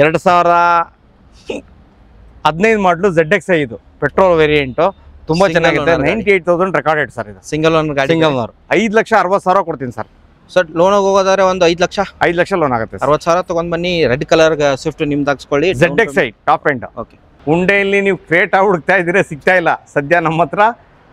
2015 ಮಾಡಲು ZXi, ಇದು ಪೆಟ್ರೋಲ್ ವೇರಿಯಂಟ್, ತುಂಬಾ ಚೆನ್ನಾಗಿದೆ. 98,000 ರೆಕಾರ್ಡೆಡ್ ಸರ್ ಇದು. ಸಿಂಗಲ್ ಓನರ್ ಗಾಡಿ. 5,60,000 ಕೊಡ್ತೀನಿ ಸರ್. ಸರ್ ಲೋನ್ ಹೋಗೋದಾದ್ರೆ ಒಂದು 5 ಲಕ್ಷ ಲೋನ್ ಆಗುತ್ತೆ. 60,000 ತಗೊಂಡ್ ಬನ್ನಿ. ರೆಡ್ ಕಲರ್ ಸ್ವಿಫ್ಟ್ ನಿಮ್ದು ಹಾಕ್ಸ್ಕೊಳ್ಳಿ. ZXi top end. ಓಕೆ, ಉಂಡೆಯಲ್ಲಿ ನೀವು ಕ್ರೇಟಾ ಹುಡುಕ್ತಾ ಇದ್ದೀರಾ, ಸಿಗ್ತಾ ಇಲ್ಲ. ಸದ್ಯ ನಮ್ಮ ಹತ್ರ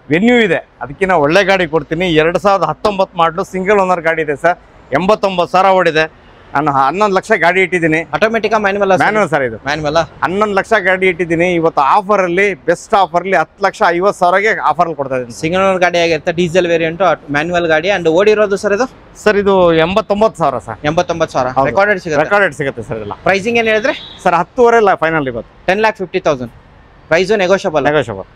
ವೆನ್ಯೂ ಇದೆ, ಅದಕ್ಕಿಂತ ಒಳ್ಳೆ ಗಾಡಿ ಕೊಡ್ತೀನಿ. 2019 ಮಾಡಲು, ಸಿಂಗಲ್ ಓನರ್ ಗಾಡಿ ಇದೆ ಸರ್. 89,000 ಓಡಿದೆ. ನಾನು 11 ಲಕ್ಷ ಗಾಡಿ ಇಟ್ಟಿದ್ದೀನಿ. ಆಟೋಮೆಟಿಕ್ ಮ್ಯಾನ್ಯುವಲ್ ಸರ್ ಇದು? ಮ್ಯಾನ್ಯುವಲ್. 11 ಲಕ್ಷ ಗಾಡಿ ಇಟ್ಟಿದ್ದೀನಿ. ಇವತ್ತು ಆಫರ್ ಅಲ್ಲಿ, ಬೆಸ್ಟ್ ಆಫರ್ ಅಲ್ಲಿ 10,50,000ಗೆ ಆಫರ್ ಅಲ್ಲಿ ಕೊಡ್ತಾ ಇದ್ದೀನಿ. ಸಿಂಗಲ್ ಓನರ್ ಗಾಡಿ ಆಗಿರುತ್ತೆ, ಡೀಸೆಲ್ ವೇರಿಯಂಟ್, ಮ್ಯಾನ್ಯುವಲ್ ಗಾಡಿ. ಅಂಡ್ ಓಡಿರೋದು ಸರ್ ಇದು? ಸರ್ ಇದು 89,000 ಸರ್. 89,000 ರೆಕಾರ್ಡೆಡ್ ಸಿಗುತ್ತೆ ಸರ್. ಎಲ್ಲ ಪ್ರೈಸಿಂಗ್ ಏನ್ ಹೇಳಿದ್ರೆ ಸರ್? 10,500,000 ಫೈನಲ್ ಇವತ್ತು. 10,50,000 ಪ್ರೈಸ್. ನೆಗೋಷಿಯಬಲ್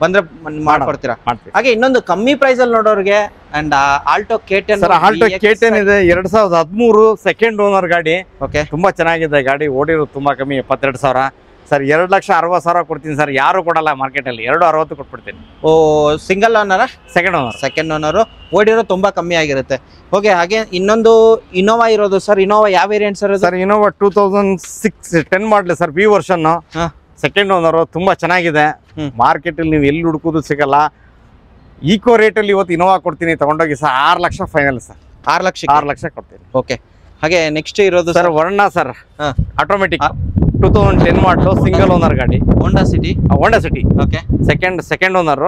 ಬಂದ್ರೆ ಮಾಡ್ಕೊಡ್ತೀರಾ? ಹಾಗೆ ಇನ್ನೊಂದು ಕಮ್ಮಿ ಪ್ರೈಸ್ ಅಲ್ಲಿ ನೋಡೋರಿಗೆ and Alto K10. Sir Alto K10 ಇದೆ, 2013 ಸೆಕೆಂಡ್ ಓನರ್ ಗಾಡಿ. ಓಕೆ, ತುಂಬಾ ಚೆನ್ನಾಗಿದೆ ಗಾಡಿ. ಓಡಿರೋದು ತುಂಬಾ ಕಮ್ಮಿ, 72,000 ಸರ್. 2,60,000 ಕೊಡ್ತೀನಿ ಸರ್. ಯಾರು ಕೊಡಲ್ಲ ಮಾರ್ಕೆಟ್ ಅಲ್ಲಿ. 2,60 ಕೊಟ್ಬಿಡ್ತೀನಿ. ಓ, ಸಿಂಗಲ್ ಓನರ್? Second owner. ಓಡಿರೋ ತುಂಬಾ ಕಮ್ಮಿ ಆಗಿರುತ್ತೆ. ಓಕೆ, ಹಾಗೆ ಇನ್ನೊಂದು ಇನೋವಾ ಇರೋದು ಸರ್. ಇನೋವಾ ಯಾವ variant sir? Sir Innova 2010 model sir, V version, second owner, ತುಂಬಾ ಚೆನ್ನಾಗಿದೆ. ಮಾರ್ಕೆಟ್ ಅಲ್ಲಿ ನೀವು ಎಲ್ಲಿ ಹುಡುಕೋದು ಸಿಗಲ್ಲ. ಈಕೋ ರೇಟ್ ಅಲ್ಲಿ ಇವತ್ತು ಇನೋವಾ ಕೊಡ್ತೀನಿ, ತಗೊಂಡೋಗಿ sir. 6 lakh final sir. 6 lakh ಕೊಡ್ತೀನಿ. ಓಕೆ, ಹಾಗೆ ನೆಕ್ಸ್ಟ್ ಇರೋದು ಸರ್ ವರ್ಣ ಸರ್, ಆಟೋಮೆಟಿಕ್, 2010 ಮಾಡಲು, ಸಿಂಗಲ್ ಓನರ್ ಗಾಡಿ. Honda City. Okay, second owner,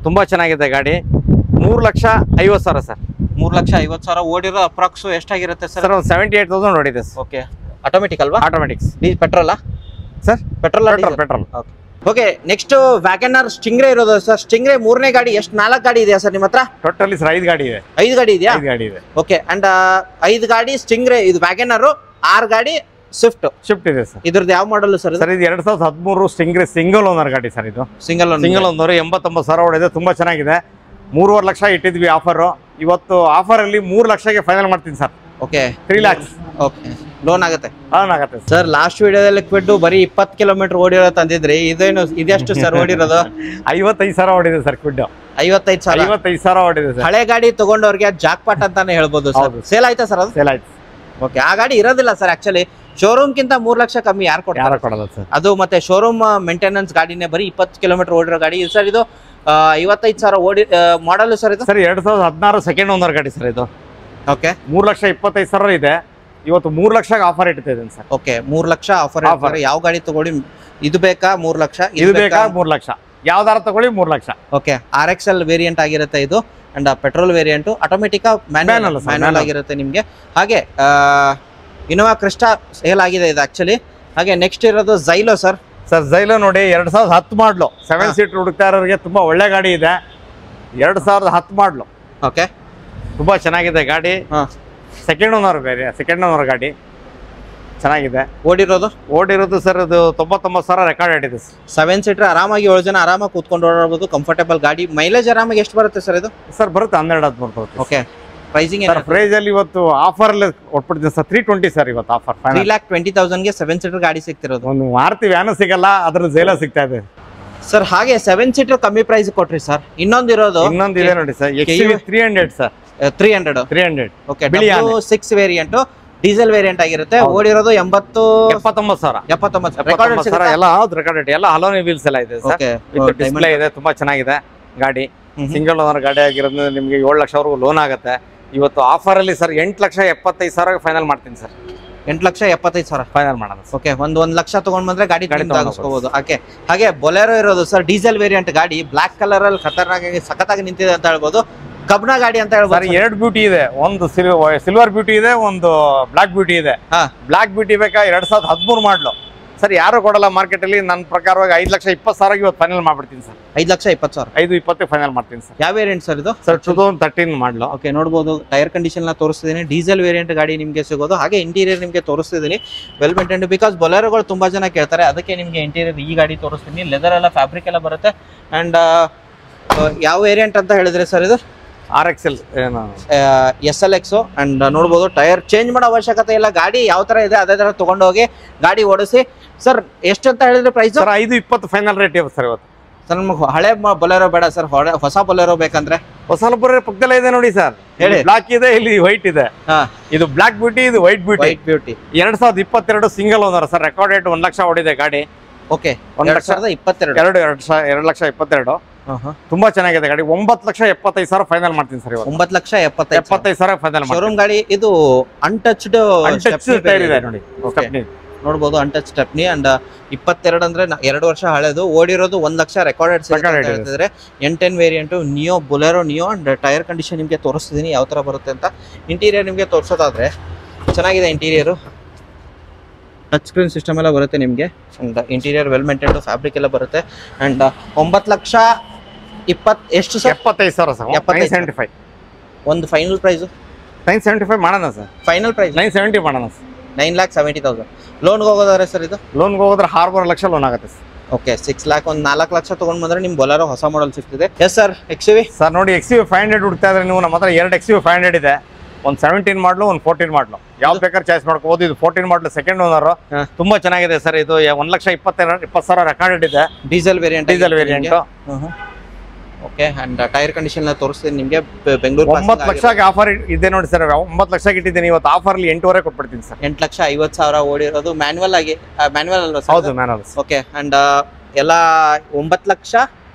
ತುಂಬಾ ಚೆನ್ನಾಗಿದೆ ಗಾಡಿ. 3,50,000 ಸರ್. 3,50,000 ಓಡಿರೋ ಅಪ್ರಾಕ್ಸ್ ಎಷ್ಟಾಗಿರುತ್ತೆ ಸರ್? 78,000 ಓಡಿದೆ ಸರ್. ಓಕೆ, ಆಟೋಮೆಟಿಕ್ ಅಲ್ವಾ? ಆಟೋಮೆಟಿಕ್ಸ್. ಪೆಟ್ರೋಲಾ sir? Petrol. Okay, next WagonR Stingray ಇರೋದು ಸರ್. ಸ್ಟಿಂಗ್ರೇ 3ನೇ ಗಾಡಿ. ಎಷ್ಟು 4 ಗಾಡಿ ಇದೆಯಾ ಸರ್ ನಿಮ್ಮ ಹತ್ರ? ಟೋಟಲಿ ಸರ್ 5 ಗಾಡಿ ಇದೆ. 5 ಗಾಡಿ ಇದೆಯಾ? 5 ಗಾಡಿ ಇದೆ. ಓಕೆ, ಅಂಡ್ 5 ಗಾಡಿ ಸ್ಟಿಂಗ್ರೇ, ಇದು ವ್ಯಾಗನರ್. 6 ಗಾಡಿ ಸ್ವಿಫ್ಟ್ ಇದೆ ಸರ್. ಇದ್ರದ್ದು ಯಾವ ಮಾಡಲ್ ಸರ್? ಸರ್ ಇದು 2013 ಸ್ಟಿಂಗ್ರೇ ಸಿಂಗಲ್ ಓನರ್ ಗಾಡಿ ಸರ್. ಇದು ಸಿಂಗಲ್ ಓನರ್, 89,000 ಓಡಿದೆ, ತುಂಬಾ ಚೆನ್ನಾಗಿದೆ. 3,50,000 ಇಟ್ಟಿದ್ವಿ ಆಫರ್. ಇವತ್ತು ಆಫರಲ್ಲಿ 3 ಲಕ್ಷಕ್ಕೆ ಫೈನಲ್ ಮಾಡ್ತೀನಿ sir. Okay 3 lakhs. Okay loan ಆಗುತ್ತೆ ಆಗುತ್ತೆ ಸರ್. ಲಾಸ್ಟ್ ವಿಡಿಯೋದಲ್ಲಿ ಕ್ವಿಟ್ಟು ಬರೀ 20 ಕಿಲೋಮೀಟರ್ ಓಡಿರೋ ತಂದಿದ್ರಿ, ಇದೇನು ಇದೆಷ್ಟು ಸರ್ ಓಡಿರೋದು? 55,000 ಓಡಿದೆ ಸರ್ ಕ್ವಿಡ್. 55,000 ಓಡಿದೆ ಸರ್. ಹಳೆ ಗಾಡಿ ತಗೊಂಡವ್ರಿಗೆ ಜಾಕ್ ಪಾಟ್ ಅಂತಾನೆ ಹೇಳ್ಬೋದು ಸರ್. ಸೇಲ್ ಆಯ್ತಾ ಸರ್ ಅದು? ಸೇಲ್ ಆಯ್ತು. ಓಕೆ, ಆ ಗಾಡಿ ಇರೋದಿಲ್ಲ ಸರ್ ಆಕ್ಚುಲಿ. ಶೋರೂಮ್ ಕಿಂತ 3 ಲಕ್ಷ ಕಮ್ಮಿ ಯಾರು ಕೊಡಲ್ಲ ಸರ್. ಅದು ಮತ್ತೆ ಶೋರೂಮ್ ಮೇಂಟೆನೆನ್ಸ್ ಗಾಡಿನೇ, ಬರೀ 20 ಕಿಲೋಮೀಟರ್ ಓಡಿರೋ ಗಾಡಿ ಸರ್ ಇದು. 55,000 ಓಡಿ ಮಾಡಲ್ ಸರ್ ಇದು. ಸರ್ 2016 ಸೆಕೆಂಡ್ ಓನರ್ ಗಾಡಿ ಸರ್ ಇದು. ಓಕೆ 3,25,000 ಇದೆ. ಇವತ್ತು 3 ಲಕ್ಷಕ್ಕೆ ಆಫರ್ ಇಟ್ಟಿದ್ದೇನೆ ಸರ್. Okay 3 lakh offer. ಯಾವ ಗಾಡಿ ತಗೊಳ್ಳಿ, ಇದು ಬೇಕಾ 3 ಲಕ್ಷ, ಇದು ಬೇಕಾ 3 ಲಕ್ಷ, ಯಾವ್ದಾರ ತಗೊಳ್ಳಿ 3 ಲಕ್ಷ. ಓಕೆ RXL ವೇರಿಯಂಟ್ ಆಗಿರುತ್ತೆ ಇದು. And petrol variant, automatic manual ಆಗಿರುತ್ತೆ ನಿಮಗೆ. ಹಾಗೆ ಇನೋವಾ ಕ್ರಿಸ್ಟಾ ಸೇಲ್ ಆಗಿದೆ ಇದು ಆಕ್ಚುಲಿ. ಹಾಗೆ ನೆಕ್ಸ್ಟ್ ಇರೋದು ಝೈಲೋ ಸರ್. ಸರ್ ಝೈಲೋ ನೋಡಿ 2010 ಮಾಡಲು 7 ಸೀಟರ್ ಹುಡುಕ್ತಾ ಇರೋರಿಗೆ ತುಂಬಾ ಒಳ್ಳೆ ಗಾಡಿ ಇದೆ. 2010 ಮಾಡಲು. ಓಕೆ ತುಂಬಾ ಚೆನ್ನಾಗಿದೆ ಗಾಡಿ. ಸೆಕೆಂಡ್ ಓನರ್ ಗಾಡಿ ಚೆನ್ನಾಗಿದೆ. ಓಡಿರೋದು ಸರ್ ಅದು 99,000 ರೆಕಾರ್ಡ್ ಆಗಿದೆ. 7 ಸೀಟರ್ ಆರಾಮಾಗಿ 7 ಜನ ಆರಾಮಾಗಿ ಕೂತ್ಕೊಂಡು ಓಡಾಡಬಹುದು. ಕಂಫರ್ಟೇಬಲ್ ಗಾಡಿ. ಮೈಲೇಜ್ ಆರಾಮಾಗಿ ಎಷ್ಟು ಬರುತ್ತೆ ಸರ್ ಇದು? ಸರ್ ಬರುತ್ತೆ 12-13 ಬರುತ್ತೆ. ಓಕೆ ಪ್ರೈಸಿಂಗ್ ಪ್ರೈಸ್ ಅಲ್ಲಿ ಇವತ್ತು ಆಫರ್ ಅಲ್ಲಿ ಕೊಟ್ಬಿಡ್ತೀನಿ ಸರ್. 320 ಸರ್ ಇವತ್ತು ಆಫರ್. 3,20,000ಗೆ 7 ಸೀಟರ್ ಗಾಡಿ ಸಿಗ್ತಿರೋದು. ಒಂದು ಮಾರುತಿ ವ್ಯಾನು ಸಿಗಲ್ಲ, ಅದ್ರ ಝೈಲೋ ಸಿಗ್ತಾ ಇದೆ ಸರ್. ಹಾಗೆ 7 ಸೀಟರ್ ಕಮ್ಮಿ ಪ್ರೈಸ್ ಕೊಟ್ರಿ ಸರ್. ಇನ್ನೊಂದಿದೆ ನೋಡಿ sir, XUV 300 sir. 300. Okay 6 variant, diesel variant ಆಗಿರುತ್ತೆ. ಓಡಿರೋದು 79,000 ಎಲ್ಲ ರೆಕಾರ್ಡೆಡ್ ಎಲ್ಲ ಹಲೋನಿ ವೀಲ್ಸ್ ಎಲ್ಲ ಇದೆ ಸರ್. ಡಿಸ್ಪ್ಲೇ ಇದೆ, ತುಂಬಾ ಚೆನ್ನಾಗಿದೆ ಗಾಡಿ. ಸಿಂಗಲ್ ಓನರ್ ಗಾಡಿ ಆಗಿರೋದ್ರಿಂದ ನಿಮಗೆ 7 ಲಕ್ಷವರೆಗೂ ಲೋನ್ ಆಗುತ್ತೆ. ಇವತ್ತು ಆಫರ್ ಅಲ್ಲಿ ಸರ್ 8,75,000 ಫೈನಲ್ ಮಾಡ್ತೀನಿ ಸರ್. 8,75,000 ಫೈನಲ್ ಮಾಡೋಣ. ಓಕೆ 1 ಲಕ್ಷ ತಗೊಂಡ್ ಬಂದ್ರೆ ಗಾಡಿ ತಗೊಂಡ್ಕೋಬಹುದು. ಓಕೆ ಹಾಗೆ ಬೊಲೆರೋ ಇರೋದು ಸರ್, ಡೀಸೆಲ್ ವೇರಿಯಂಟ್ ಗಾಡಿ. ಬ್ಲಾಕ್ ಕಲರ್ ಅಲ್ಲಿ ಖತರ್ನಾಗಿ ಸಖತ್ತಾಗಿ ನಿಂತಿದೆ ಅಂತ ಹೇಳ್ಬೋದು. ಕಬ್ನ ಗಾಡಿ ಅಂತ ಹೇಳ್ಬೋದು. 2 ಬ್ಯೂಟಿ ಇದೆ, ಒಂದು ಸಿಲ್ವರ್ ಬ್ಯೂಟಿ ಇದೆ, ಒಂದು ಬ್ಲಾಕ್ ಬ್ಯೂಟಿ ಇದೆ. ಬ್ಲಾಕ್ ಬ್ಯೂಟಿ ಬೇಕಾ 2013 ಮಾಡಲು ಸರ್. ಯಾರು ಕೊಡಲ್ಲ ಮಾರ್ಕೆಟ್ ಅಲ್ಲಿ. ನನ್ನ ಪ್ರಕಾರವಾಗಿ 5,20,000 ಇವತ್ತು ಫೈನಲ್ ಮಾಡ್ಬಿಡ್ತೀನಿ ಸರ್. 5,20,000 5,20 ಫೈನಲ್ ಮಾಡ್ತೀನಿ ಸರ್. ಯಾವ ವೇರಿಯಂಟ್ ಸರ್ ಇದು? ಸರ್ 2013 ಮಾಡಲು. ಓಕೆ ನೋಡ್ಬೋದು, ಟೈರ್ ಕಂಡೀಷನ್ ತೋರಿಸ್ತಿದ್ದೀನಿ. ಡೀಸೆಲ್ ವೇರಿಯಂಟ್ ಗಾಡಿ ನಿಮಗೆ ಸಿಗೋದು. ಹಾಗೆ ಇಂಟೀರಿಯರ್ ನಿಮಗೆ ತೋರಿಸ್ತಿದ್ದೀನಿ, ವೆಲ್ ಮೇಂಟೈನ್ಡ್. ಬಿಕಾಸ್ ಬೊಲೆರೋಗಳು ತುಂಬಾ ಜನ ಕೇಳ್ತಾರೆ, ಅದಕ್ಕೆ ನಿಮಗೆ ಇಂಟೀರಿಯರ್ ಈ ಗಾಡಿ ತೋರಿಸ್ತೀನಿ. ಲೆದರ್ ಎಲ್ಲ ಫ್ಯಾಬ್ರಿಕ್ ಎಲ್ಲ ಬರುತ್ತೆ. ಅಂಡ್ ಯಾವ ವೇರಿಯಂಟ್ ಅಂತ ಹೇಳಿದ್ರೆ ಸರ್ ಇದು? RXL SLX. ಅಂಡ್ ನೋಡ್ಬೋದು, ಟೈರ್ ಚೇಂಜ್ ಮಾಡೋ ಅವಶ್ಯಕತೆ ಇಲ್ಲ. ಗಾಡಿ ಯಾವ ತರ ಇದೆ ಅದೇ ತರ ತಗೊಂಡೋಗಿ ಗಾಡಿ ಓಡಿಸಿ. ಸರ್ ಎಷ್ಟು ಅಂತ ಹೇಳಿದ್ರೆ ಪ್ರೈಸ್? ಸರ್ 5,20 ಫೈನಲ್ ರೇಟ್ ಇದೆ ಸರ್ ಇವತ್ತು. ಸರ್ ನಮ್ಗೆ ಹಳೆ ಬೊಲೆರೋ ಬೇಡ ಸರ್, ಹೊಸ ಬೊಲೆರೋ ಬೇಕಂದ್ರೆ. ಹೊಸ ಬೊಲೆರೋ ಪಕ್ಕದಲ್ಲೇ ಇದೆ ನೋಡಿ ಸರ್. ಹೇಳಿ, ಬ್ಲಾಕ್ ಇದೆ, ಇಲ್ಲಿ ವೈಟ್ ಇದೆ. ಇದು ಬ್ಲಾಕ್ ಬ್ಯೂಟಿ, ಇದು white beauty. 2022 single owner sir. Record rate 1 lakh ಓಡಿದೆ ಗಾಡಿ. ಓಕೆ 2,22,2 ತುಂಬಾ ಚೆನ್ನಾಗಿದೆ ಗಾಡಿ. 9,75,000 ಫೈನಲ್ ಮಾಡ್ತೀನಿ ಸರ್. 9,75,000 ಫೈನಲ್. ಶೋರೂಮ್ ಗಾಡಿ ಇದು. ಅನ್ಟಚ್ಡ್ ಟೈರ್ ಇದೆ ನೋಡಿ, ನೋಡ್ಬೋದು. ಅನ್ಟಚ್ ಸ್ಟೆಪ್ನಿ. ಅಂಡ್ 22 ಅಂದ್ರೆ 2 ವರ್ಷ ಹಳೆದು. ಓಡಿರೋದು 1 ಲಕ್ಷ ರೆಕಾರ್ಡೆಡ್ ಹೇಳ್ತಿದ್ರೆ. 810 variant Neo, Bolero Neo. And tyre condition ನಿಮಗೆ ತೋರಿಸ್ತಿದ್ದೀನಿ ಯಾವ ತರ ಬರುತ್ತೆ ಅಂತ. ಇಂಟೀರಿಯರ್ ನಿಮಗೆ ತೋರಿಸೋದಾದ್ರೆ ಚೆನ್ನಾಗಿದೆ ಇಂಟೀರಿಯರ್. ಟಚ್ ಸ್ಕ್ರೀನ್ ಸಿಸ್ಟಮ್ ಎಲ್ಲ ಬರುತ್ತೆ ನಿಮಗೆ. And interior well maintained, fabric ಎಲ್ಲ ಬರುತ್ತೆ. ಅಂಡ್ 9,20,000 ಎಷ್ಟು ಸರ್? 75,000 ಸರ್. 975 ಒಂದು ಫೈನಲ್ ಪ್ರೈಸ್. 975 ಮಾಡೋಣ ಸರ್. ಫೈನಲ್ ಪ್ರೈಸ್ 970 ಮಾಡೋಣ ಸರ್. 9,70,000. ಲೋನ್ಗೆ ಹೋಗೋದಾರೆ ಸರ್ ಇದು? ಲೋನ್ಗೆ ಹೋಗೋದ್ರೆ 6 ಲಕ್ಷ ಲೋನ್ ಆಗುತ್ತೆ ಸರ್. ಓಕೆ 6 lakh, ಒಂದು 4 ಲಕ್ಷ ತಗೊಂಡ್ ಬಂದ್ರೆ ನಿಮ್ ಬೊಲೆರೋ ಹೊಸ ಮಾಡೆಲ್ ಸಿಗ್ತಿದೆ. Yes sir. XUV ಸರ್ ನೋಡಿ, XUV 500 ಹುಡ್ತಾ ಇದ್ರೆ ನೀವು. ನಮ್ಮ ಹತ್ರ 2 XUV 500 ಇದೆ. ಒಂದು 17 ಮಾಡಲು, ಒಂದು 14 ಮಾಡಲು. ಯಾವ ಬೇಕಾದ್ರೆ ಚಾಯ್ಸ್ ಮಾಡ್ಕೋಬಹುದು. ಇದು 14 ಮಾಡಲು, ಸೆಕೆಂಡ್ ಓನರ್. ತುಂಬಾ ಚೆನ್ನಾಗಿದೆ ಸರ್. ಇದು 1,20,000 ರೆಕಾರ್ಡೆಡ್ ಇದೆ. Diesel variant. Okay and tyre condition ತೋರಿಸ್ತೀನಿ ನಿಮಗೆ. ಬೆಂಗಳೂರು 9 ಲಕ್ಷಕ್ಕೆ ಆಫರ್ ಇದೆ ನೋಡಿ ಸರ್. 9 ಲಕ್ಷಕ್ಕೆ ಇಟ್ಟಿದ್ದೀನಿ ಇವತ್ತು. ಆಫರ್ ಅಲ್ಲಿ 8,500 ಕೊಟ್ಬಿಡ್ತೀನಿ ಸರ್. 8,50,000 ಓಡಿರೋದು. ಮ್ಯಾನ್ಯುವಲ್ ಆಗಿ, ಮ್ಯಾನ್ಯುವಲ್ ಅಲ್ವಾ ಸರ್? ಹೌದು ಮ್ಯಾನ್ಯುವಲ್. ಓಕೆ ಅಂಡ್ ಎಲ್ಲ 9 ಲಕ್ಷ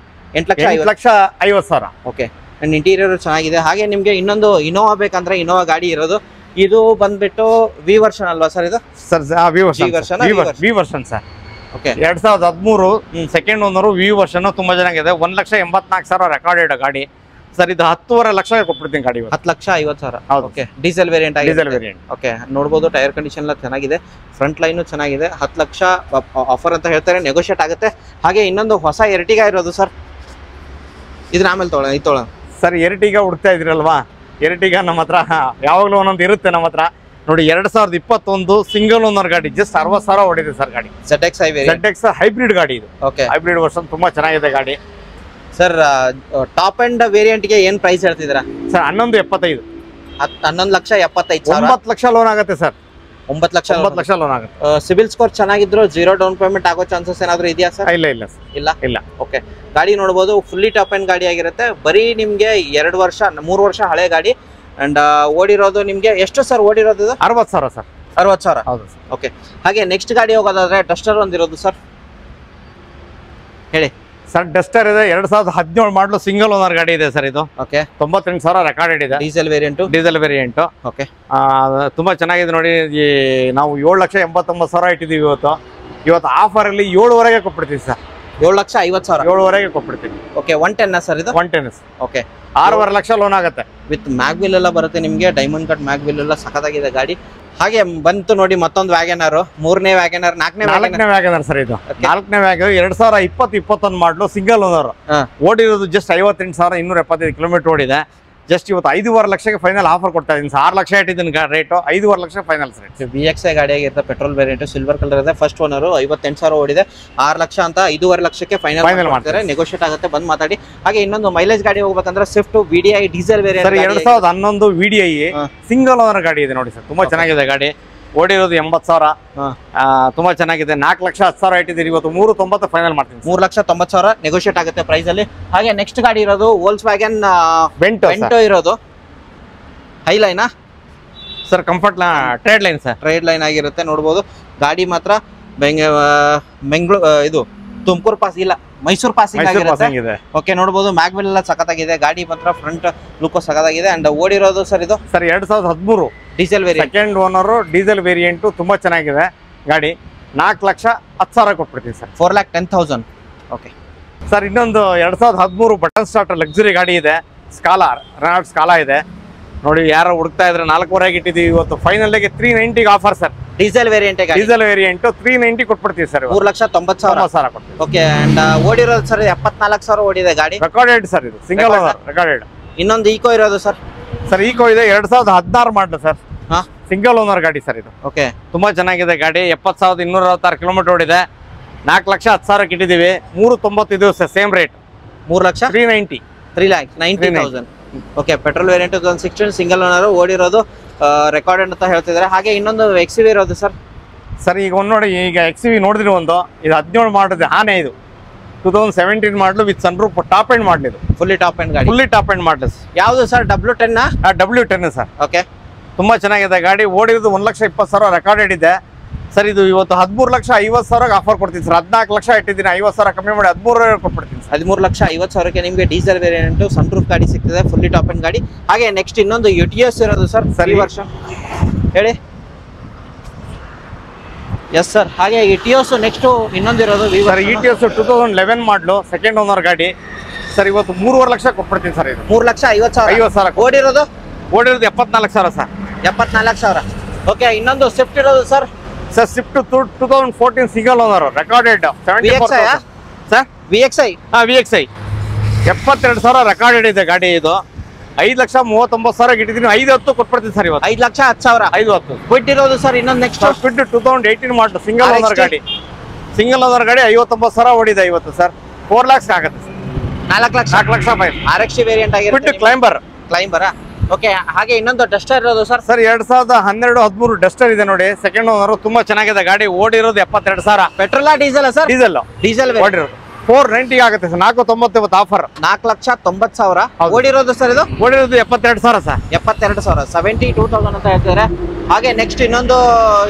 8,50,000. ಓಕೆ ಅಂಡ್ ಇಂಟೀರಿಯರ್ ಚೆನ್ನಾಗಿದೆ. ಹಾಗೆ ನಿಮಗೆ ಇನ್ನೊಂದು ಇನೋವಾ ಬೇಕಂದ್ರೆ ಇನೋವಾ ಗಾಡಿ ಇರೋದು. ಇದು ಬಂದ್ಬಿಟ್ಟು ವಿ ವರ್ಷನ್ ಅಲ್ವಾ ಸರ್ ಇದು? Sir V version sir. Okay 2013 second owner. V version ತುಂಬಾ ಚೆನ್ನಾಗಿದೆ. 1,84,000 ರೆಕಾರ್ಡೆಡ್ ಗಾಡಿ ಸರ್. ಇದು 10.5 ಲಕ್ಷ ಕೊಟ್ಬಿಡ್ತೀನಿ ಗಾಡಿ. 10,50,000. Okay diesel variant. ಓಕೆ ನೋಡ್ಬೋದು, ಟೈರ್ ಕಂಡೀಷನ್ ಎಲ್ಲ ಚೆನ್ನಾಗಿದೆ. ಫ್ರಂಟ್ ಲೈನು ಚೆನ್ನಾಗಿದೆ. 10 ಲಕ್ಷ ಆಫರ್ ಅಂತ ಹೇಳ್ತಾರೆ, ನೆಗೋಷಿಯೇಟ್ ಆಗುತ್ತೆ. ಹಾಗೆ ಇನ್ನೊಂದು ಹೊಸ ಎರ್ಟಿಗಾ ಇರೋದು ಸರ್. ಇದ್ರ ಆಮೇಲೆ ತೊಗೊಳ್ಳೋಣ ಸರ್. ಎರ್ಟಿಗಾ ಹುಡ್ತಾ ಇದ್ರಲ್ವಾ? ಎರ್ಟಿಗಾ ನಮ್ಮ ಹತ್ರ ಯಾವಾಗಲೂ ಒಂದೊಂದು ಇರುತ್ತೆ ನಮ್ಮ ಹತ್ರ ನೋಡಿ. 2021 ಸಿಂಗಲ್ ಓನರ್ ಗಾಡಿ. ಜಸ್ಟ್ 60,000 ಓಡಿದೆ ಸರ್ ಗಾಡಿ. ZX ಹೈಬ್ರಿಡ್ ಗಾಡಿ ಇದು. ಓಕೆ ಹೈಬ್ರಿಡ್ ವರ್ಷನ್ ತುಂಬಾ ಚೆನ್ನಾಗಿದೆ ಗಾಡಿ. ಸರ್ ಟಾಪ್ ಅಂಡ್ ವೇರಿಯಂಟ್ಗೆ ಏನ್ ಪ್ರೈಸ್ ಹೇಳ್ತಿದ್ದೀರಾ ಸರ್ 11.75. 11,75,000. 9 ಲಕ್ಷ ಲೋನ್ ಆಗುತ್ತೆ ಸರ್. 9 ಲಕ್ಷ ಲೋನ್ ಆಗುತ್ತೆ. ಸಿಬಿಲ್ ಸ್ಕೋರ್ ಚೆನ್ನಾಗಿದ್ರು 0 ಡೌನ್ ಪೇಮೆಂಟ್ ಆಗೋ ಚಾನ್ಸಸ್ ಏನಾದ್ರು ಇದೆಯಾ ಸರ್? ಇಲ್ಲ ಸರ್, ಇಲ್ಲ. ಓಕೆ, ಗಾಡಿ ನೋಡಬಹುದು, ಫುಲ್ಲಿ ಟಾಪ್ ಅಂಡ್ ಗಾಡಿ ಆಗಿರುತ್ತೆ. ಬರೀ ನಿಮ್ಗೆ 2 ವರ್ಷ 3 ವರ್ಷ ಹಳೆ ಗಾಡಿ. ಅಂಡ್ ಓಡಿರೋದು ನಿಮ್ಗೆ ಎಷ್ಟು ಸರ್ ಓಡಿರೋದು? 60,000 ಸರ್. 60,000. ಹೌದು ಸರ್. ಓಕೆ, ಹಾಗೆ ನೆಕ್ಸ್ಟ್ ಗಾಡಿ ಹೋಗೋದಾದ್ರೆ ಡಸ್ಟರ್ ಒಂದಿರೋದು ಸರ್, ಹೇಳಿ ಸರ್. ಡಸ್ಟರ್ ಇದೆ, 2017 ಮಾಡಲು ಸಿಂಗಲ್ ಓನರ್ ಗಾಡಿ ಇದೆ ಸರ್. ಇದು ಓಕೆ, 98,000 ರೆಕಾರ್ಡೆಡ್ ಇದೆ. Diesel variant. ಓಕೆ, ತುಂಬಾ ಚೆನ್ನಾಗಿದೆ ನೋಡಿ. ನಾವು 7,89,000 ಇಟ್ಟಿದ್ದೀವಿ. ಇವತ್ತು ಆಫರ್ ಅಲ್ಲಿ 7ವರೆಗೆ ಕೊಟ್ಬಿಡ್ತೀವಿ ಸರ್. 7,50,000. 7ವರೆಗೆ ಕೊಟ್ಬಿಡ್ತೀವಿ. ಓಕೆ, 110 ಸರ್ ಇದು? 110. ಓಕೆ, 6.5 ಲಕ್ಷ ಲೋನ್ ಆಗುತ್ತೆ. ವಿತ್ ಮ್ಯಾಗ್ವಿಲ್ ಎಲ್ಲ ಬರುತ್ತೆ ನಿಮ್ಗೆ. ಡೈಮಂಡ್ ಕಟ್ ಮ್ಯಾಗ್ವಿಲ್ ಎಲ್ಲ ಸಖತ್ತಾಗಿದೆ ಗಾಡಿ. ಹಾಗೆ ಬಂತು ನೋಡಿ ಮತ್ತೊಂದು ವ್ಯಾಗನರ್, 3ನೇ ವ್ಯಾಗನರ್, 4ನೇ ವ್ಯಾಗನರ್ ಸರ್. ಇದು 4ನೇ ವ್ಯಾಗನರ್ 2020-21 ಮಾಡಲು ಸಿಂಗಲ್ ಓನರ್. ಓಡಿರೋದು ಜಸ್ಟ್ 58,275 ಕಿಲೋಮೀಟರ್ ಓಡಿದೆ. ಜಸ್ಟ್ ಇವತ್ತು 5.5 ಲಕ್ಷಕ್ಕೆ ಫೈನಲ್ ಆಫರ್ ಕೊಡ್ತಾ ಇದ್ದೀನಿ. 6 ಲಕ್ಷ ಇಟ್ಟಿದ್ದೀನಿ rate, 5.5 lakh final rate. VXI ಗಾಡಿ ಆಗಿರುತ್ತೆ, ಪೆಟ್ರೋಲ್ ವೇರಿಯಂಟ್, ಸಿಲ್ವರ್ ಕಲರ್ ಇದೆ. ಫಸ್ಟ್ ಓನರ್, 58,000 ಓಡಿದೆ. 6 ಲಕ್ಷ ಅಂತ 5.5 ಲಕ್ಷಕ್ಕೆ ಫೈನಲ್ ಮಾಡ್ತಾರೆ. ನೆಗೋಷಿಯೇಟ್ ಆಗುತ್ತೆ, ಬಂದ್ ಮಾತಾಡಿ. ಹಾಗೆ ಇನ್ನೊಂದು ಮೈಲೇಜ್ ಗಾಡಿ ಹೋಗ್ಬೇಕಂದ್ರೆ Swift VDI diesel variant. 2011 VDI single owner ಗಾಡಿ ಇದೆ ನೋಡಿ ಸರ್. ತುಂಬಾ ಚೆನ್ನಾಗಿದೆ ಗಾಡಿ. ಓಡಿರೋದು 80,000. ತುಂಬಾ ಚೆನ್ನಾಗಿದೆ. 4,10,000 ಇಟ್ಟಿದ್ದೀರಿ. ಇವತ್ತು 3.90 ಫೈನಲ್ ಮಾಡ್ತೀನಿ. 3,90,000 ನೆಗೋಷಿಯೇಟ್ ಆಗುತ್ತೆ ಪ್ರೈಸ್ ಅಲ್ಲಿ. ಹಾಗೆ ನೆಕ್ಸ್ಟ್ ಗಾಡಿ ಇರೋದು ವೋಲ್ಸ್ ವ್ಯಾಗನ್ ವೆಂಟೋ ಇರೋದು. ಹೈಲೈನಾ ಸರ್? Comfort trade line sir. Trade line ಆಗಿರುತ್ತೆ. ನೋಡ್ಬೋದು ಗಾಡಿ ಮಾತ್ರ ಇದು ತುಮಕೂರು ಪಾಸ್ ಇಲ್ಲ, ಮೈಸೂರು ಪಾಸಿಂಗ್ ಆಗಿರುತ್ತೆ. ಓಕೆ, ನೋಡಬಹುದು ಮ್ಯಾಗ್ವಿಲ್ ಎಲ್ಲ ಸಖತ್ತಾಗಿದೆ. ಗಾಡಿ ಮಾತ್ರ ಫ್ರಂಟ್ ಲುಕ್ ಸಖತ್ತಾಗಿದೆ. ಅಂಡ್ ಓಡಿರೋದು ಸರ್ ಇದು sir 2013 diesel variant. Second owner, diesel variant. ತುಂಬಾ ಚೆನ್ನಾಗಿದೆ ಗಾಡಿ. 4,10,000 ಕೊಟ್ಬಿಡ್ತೀನಿ ಸರ್. 4,10,000. ಓಕೆ ಸರ್, ಇನ್ನೊಂದು 2013 ಬಟನ್ ಸ್ಟಾರ್ಟರ್ ಲಕ್ಸುರಿ ಗಾಡಿ ಇದೆ. ಸ್ಕಾಲಾ, ರೆನಾಲ್ಟ್ ಸ್ಕಾಲಾ ಇದೆ ನೋಡಿ. ಯಾರು ಹುಡುಕ್ತಾ ಇದ್ರೆ 4ವರೆಗೆ ಇಟ್ಟಿದ್ದೀವಿ. ಇವತ್ತು final 390 offer sir. Diesel variant 390 ಕೊಟ್ಬಿಡ್ತೀವಿ ಸರ್. 3,90,000 ಕೊಡ್ತೀವಿ. ಓಕೆ, ಅಂಡ್ ಓಡಿರೋದು ಸರ್ 74,000 ಓಡಿದೆ ಗಾಡಿ. Recorded sir. ಇದು ಸಿಂಗಲ್ ಓನರ್ ರೆಕಾರ್ಡೆಡ್. ಇನ್ನೊಂದು ಈಕೋ ಇರೋದು ಸರ್. ಸರ್ ಈಕೋ ಇದೆ, 2016 ಮಾಡಲು ಸರ್. ಸಿಂಗಲ್ ಓನರ್ ಗಾಡಿ ಸರ್ ಇದು. ಓಕೆ, ತುಂಬಾ ಚೆನ್ನಾಗಿದೆ ಗಾಡಿ. 70,266 ಕಿಲೋಮೀಟರ್ ಓಡಿದೆ. 4,10,000 ಇಟ್ಟಿದ್ದೀವಿ. 3.90 sir. Same rate. 3,90,000. Okay, petrol variant 2016 single owner, ಓಡಿರೋದು ರೆಕಾರ್ಡೆಡ್ ಅಂತ ಹೇಳ್ತಿದ್ದಾರೆ. ಹಾಗೆ ಇನ್ನೊಂದು XUV ಇರೋದು ಸರ್. ಸರ್ ಈಗ ಒಂದು ನೋಡಿ, ಈಗ XUV ನೋಡಿದ್ರಿ ಒಂದು. ಇದು 17 ಮಾಡಿದೆ ಆನೆ. ಇದು 2017 ಮಾಡಲು ವಿತ್ ಸನ್ರೂಫ್ ಟಾಪ್ ಎಂಡ್ ಮಾಡಲಿದ್ದು. ಫುಲ್ಲಿ ಟಾಪ್ ಎಂಡ್ ಗಾಡಿ. ಫುಲ್ಲಿ ಟಾಪ್ ಎಂಡ್ ಮಾಡಲಿ. ಯಾವುದು sir? W10? W10 sir. Okay, ತುಂಬಾ ಚೆನ್ನಾಗಿದೆ ಗಾಡಿ. ಓಡಿರೋದು 1,20,000 ರೆಕಾರ್ಡೆಡ್ ಇದೆ ಸರ್. ಇದು ಇವತ್ತು 13,50,000 ಆಫರ್ ಕೊಡ್ತೀನಿ ಸರ್. 14 ಲಕ್ಷ ಇಟ್ಟಿದ್ದೀನಿ. 50,000 ಕಮ್ಮಿ ಮಾಡಿ 13,000 ಕೊಟ್ಬಿಡ್ತೀನಿ ಸರ್. 13,50,000ಕ್ಕೆ ನಿಮಗೆ ಡೀಸೆಲ್ ವೇರಿಯಂಟ್ ಸನ್ರೂಫ್ ಗಾಡಿ ಸಿಗ್ತದೆ, ಫುಲ್ಲಿ ಟಾಪ್ ಎಂಡ್ ಗಾಡಿ. ಹಾಗೆ ನೆಕ್ಸ್ಟ್ ಇನ್ನೊಂದು UTS ಇರೋದು ಸರ್. ಸರಿ ವರ್ಷ ಹೇಳಿ. Yes sir. ಹಾಗೆ ETOS ನೆಕ್ಸ್ಟ್ ಇನ್ನೊಂದಿರೋದು ಸರ್. ETOS 2011 ಮಾಡಲು ಸೆಕೆಂಡ್ ಓನರ್ ಗಾಡಿ ಸರ್. ಇವತ್ತು 3.5 ಲಕ್ಷ ಕೊಟ್ಬಿಡ್ತೀನಿ ಸರ್. ಇದು 3,50,000. ಓಡಿರೋದು 74,000 ಸರ್. 74,000. ಓಕೆ, ಇನ್ನೊಂದು ಸ್ವಿಫ್ಟ್ ಇರೋದು sir. Sir Swift 2014 single owner recorded. Sir VXI 72,000 recorded ಇದೆ ಗಾಡಿ. ಇದು 5,39,000 ಇಟ್ಟಿದ್ದೀನಿ. 5,10 ಕೊಟ್ಬಿಡ್ತೀನಿ ಸರ್. ಇವತ್ತು 5,10,000. 5,10 ಕ್ವಿಡ್ ಇರೋದು ಸರ್. ಇನ್ನೊಂದು ನೆಕ್ಸ್ಟ್ ಕ್ವಿಡ್ 2018 ಮಾಡಲು ಸಿಂಗಲ್ ಓನರ್ ಗಾಡಿ. 59,000 ಓಡಿದೆ ಇವತ್ತು ಸರ್. 4 lakhs ಆಗುತ್ತೆ ಸರ್. 4 ಲಕ್ಷ RXT ವೇರಿಯಂಟ್ ಆಗಿರುತ್ತೆ. ಕ್ಲೈಂಬರ್. ಓಕೆ, ಹಾಗೆ ಇನ್ನೊಂದು ಡಸ್ಟರ್ ಇರೋದು ಸರ್. ಸರ್ 2012-13 ಡಸ್ಟರ್ ಇದೆ ನೋಡಿ. Second owner. ತುಂಬಾ ಚೆನ್ನಾಗಿದೆ ಗಾಡಿ. ಓಡಿರೋದು 72,000. Petrol diesel sir? ಡೀಸೆಲ್ ಓಡಿರೋದು 490 ಆಗುತ್ತೆ ಸರ್. 490 ಇವತ್ತು ಆಫರ್. 4,90,000 ಓಡಿರೋದು ಸರ್. ಇದು ಓಡಿರೋದು 72,000 ಸರ್. 72,000, 72,000 ಅಂತ ಹೇಳ್ತಾರೆ. ಹಾಗೆ ನೆಕ್ಸ್ಟ್ ಇನ್ನೊಂದು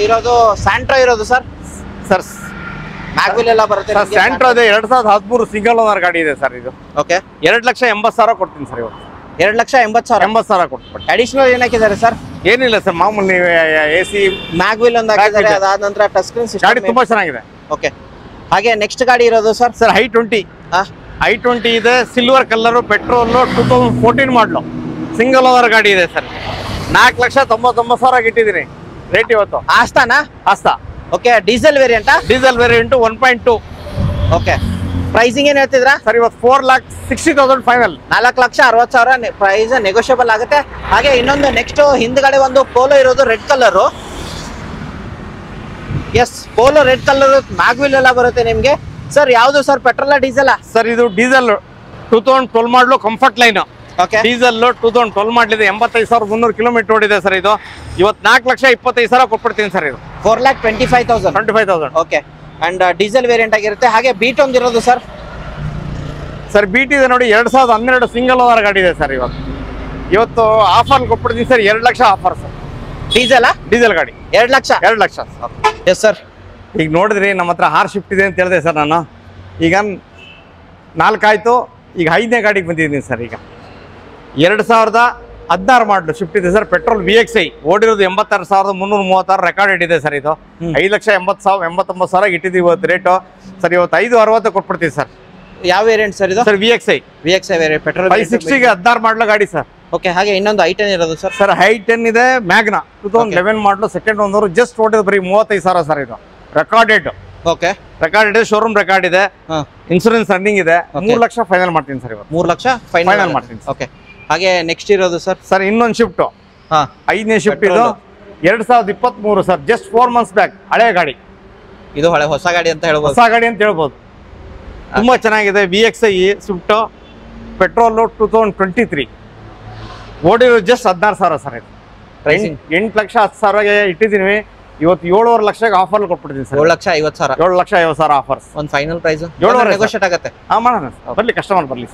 ಇರೋದು ಸ್ಯಾಂಟ್ರೋ ಇರೋದು ಸರ್. ಸರ್ ಮ್ಯಾಗ್ವಿಲ್ ಎಲ್ಲ ಬರುತ್ತೆ. ಸ್ಯಾಂಟ್ರೋ ಇದೆ 2013 ಸಿಂಗಲ್ ಓನರ್ ಗಾಡಿ ಇದೆ ಸರ್. ಇದು ಓಕೆ, 2,80,000 ಕೊಡ್ತೀನಿ ಸರ್. ಇವತ್ತು 2,80,000 ಕೊಟ್ಬಿಟ್ಟು. ಅಡಿಷನಲ್ ಏನ್ ಹಾಕಿದ್ದಾರೆ ಸರ್? ಏನಿಲ್ಲ ಸರ್, ಮಾಮೂಲಿ AC ಮ್ಯಾಗ್ವಿಲ್ ಒಂದು ಹಾಕಿದ್ದಾರೆ. ಅದಾದ ನಂತರ ಟಚ್ ಸ್ಕ್ರೀನ್ ಸಿಸ್ಟಮ್. ಗಾಡಿ ತುಂಬಾ ಚೆನ್ನಾಗಿದೆ. ಓಕೆ, ಹಾಗೆ ನೆಕ್ಸ್ಟ್ ಗಾಡಿ ಇರೋದು ಸರ್. ಸರ್ i20 ಇದೆ. ಸಿಲ್ವರ್ ಕಲರ್, ಪೆಟ್ರೋಲ್, 2014 ಮಾಡಲು ಸಿಂಗಲ್ ಓನರ್ ಗಾಡಿ ಇದೆ ಸರ್. 4,99,000 ಇಟ್ಟಿದ್ದೀನಿ ರೇಟ್ ಇವತ್ತು. ಆಸ್ತಾ. Okay, diesel variant 1.2. Okay, pricing ಏನ್ ಹೇಳ್ತಿದ್ರಾ ಸರ್? ಇವತ್ತು 4,60,000 ಫೈನಲ್. 4,60,000 ಪ್ರೈಸ್ ನೆಗೋಷಿಯಬಲ್ ಆಗುತ್ತೆ. ಹಾಗೆ ಇನ್ನೊಂದು ನೆಕ್ಸ್ಟ್ ಹಿಂದ್ಗಡೆ ಒಂದು ಪೋಲೋ ಇರೋದು red colour. Yes, Polo red colour mag wheel ಎಲ್ಲ ಬರುತ್ತೆ ನಿಮ್ಗೆ ಸರ್. ಯಾವುದು ಸರ್? Petrol diesel? ಸರ್ ಇದು ಡೀಸೆಲ್. 2012 ಮಾಡಲು ಕಂಫರ್ಟ್ ಲೈನ್ ಓಕೆ ಡೀಸೆಲ್ 2012 ಮಾಡಲಿದೆ 85,300 ಕಿಲೋಮೀಟರ್ ಓಡಿದೆ ಸರ್ ಇದು ಇವತ್ತು 4,25,000 ಕೊಟ್ಬಿಡ್ತೀನಿ ಸರ್ ಇದು 4,25,000 25,000 ಓಕೆ ಅಂಡ್ ಡೀಸೆಲ್ ವೇರಿಯಂಟ್ ಆಗಿರುತ್ತೆ ಹಾಗೆ ಬೀಟ್ ಒಂದಿರೋದು ಸರ್ ಸರ್ ಬೀಟ್ ಇದೆ ನೋಡಿ 2012 ಸಿಂಗಲ್ ಓನರ್ ಗಾಡಿ ಇದೆ ಸರ್ ಇವತ್ತು ಆಫರ್ ಕೊಟ್ಬಿಡ್ತೀನಿ ಸರ್ 2 ಲಕ್ಷ ಆಫರ್ ಸರ್ ಡೀಸೆಲ್ ಗಾಡಿ 2 ಲಕ್ಷ 2 ಲಕ್ಷ ಎಸ್ ಸರ್ ಈಗ ನೋಡಿದ್ರಿ ನಮ್ಮ ಹತ್ರ 6 ಶಿಫ್ಟ್ ಇದೆ ಅಂತ ಹೇಳಿದೆ ಸರ್ ನಾನು ಈಗ 4 ಆಯ್ತು ಈಗ 5ನೇ ಗಾಡಿಗೆ ಬಂದಿದ್ದೀನಿ ಸರ್ ಈಗ 2016 ಮಾಡಲು ಶಿಫ್ಟ್ ಇದೆ ಸರ್ ಪೆಟ್ರೋಲ್ VXI ಓಡಿರೋದು 86,336 ರೆಕಾರ್ಡೆಡ್ ಇದೆ ಸರ್ ಇದು 5,80,000 ಇಟ್ಟಿದ್ದೀವಿ ಇವತ್ತು ರೇಟು ಸರ್ ಇವತ್ತು 560 ಕೊಟ್ಬಿಡ್ತೀವಿ ಸರ್ ಯಾವ ವೇರಿಯಂಟ್ ಸರ್ ಇದು ಸರ್ VXI ವೇರಿಯಂಟ್ ಪೆಟ್ರೋಲ್ 560ಗೆ 16 ಮಾಡಲು ಗಾಡಿ ಸರ್ ಓಕೆ ಹಾಗೆ ಇನ್ನೊಂದು i10 ಇರೋದು ಸರ್ ಸರ್ i10 ಇದೆ ಮ್ಯಾಗ್ನಾ 2011 ಮಾಡಲು ಸೆಕೆಂಡ್ ಓನರ್ ಜಸ್ಟ್ ಓಡಿರೋದು ಬರೀ 35,000 ಸರ್ ಇದು ರೆಕಾರ್ಡೆಡ್ ಓಕೆ ರೆಕಾರ್ಡ್ ಇದೆ ಶೋರೂಮ್ ರೆಕಾರ್ಡ್ ಇದೆ ಇನ್ಸೂರೆನ್ಸ್ ರನ್ನಿಂಗ್ ಇದೆ 3 ಲಕ್ಷ ಫೈನಲ್ ಮಾಡ್ತೀನಿ ಸರ್ ಇವತ್ತು 3 ಲಕ್ಷ ಫೈನಲ್ ಮಾಡ್ತೀನಿ ಓಕೆ ಹಾಗೆ ನೆಕ್ಸ್ಟ್ ಇರೋದು ಸರ್ ಸರ್ ಇನ್ನೊಂದು ಶಿಫ್ಟ್ ಹಾ 5ನೇ ಶಿಫ್ಟ್ ಇದು 2023 ಸರ್ ಜಸ್ಟ್ 4 ಮಂತ್ಸ್ ಬ್ಯಾಕ್ ಹಳೆ ಗಾಡಿ ಇದು ಹೊಸ ಗಾಡಿ ಅಂತ ಹೇಳ್ಬೋದು ಹೊಸ ಗಾಡಿ ಅಂತ ಹೇಳ್ಬೋದು ತುಂಬಾ ಚೆನ್ನಾಗಿದೆ VXI ಸ್ವಿಫ್ಟ್ ಪೆಟ್ರೋಲ್ 2023 ಓಡಿರೋ ಜಸ್ಟ್ 16,000 ಸರ್ ಇದು 8,10,000 ಇಟ್ಟಿದ್ದೀನಿ ಇವತ್ತು 7.5 ಲಕ್ಷಕ್ಕೆ ಆಫರ್ ಕೊಟ್ಬಿಡ್ತೀನಿ ಸರ್ 7,50,000 7,50,000 ಆಫರ್ಸ್ ಒಂದು ಫೈನಲ್ ಪ್ರೈಸ್ ಏಳುವರೆ ನೆಗೋಷಿಯೇಟ್ ಆಗುತ್ತೆ ಮಾಡೋಣ ಬರ್ಲಿ ಕಸ್ಟಮರ್ ಬರ್ಲಿ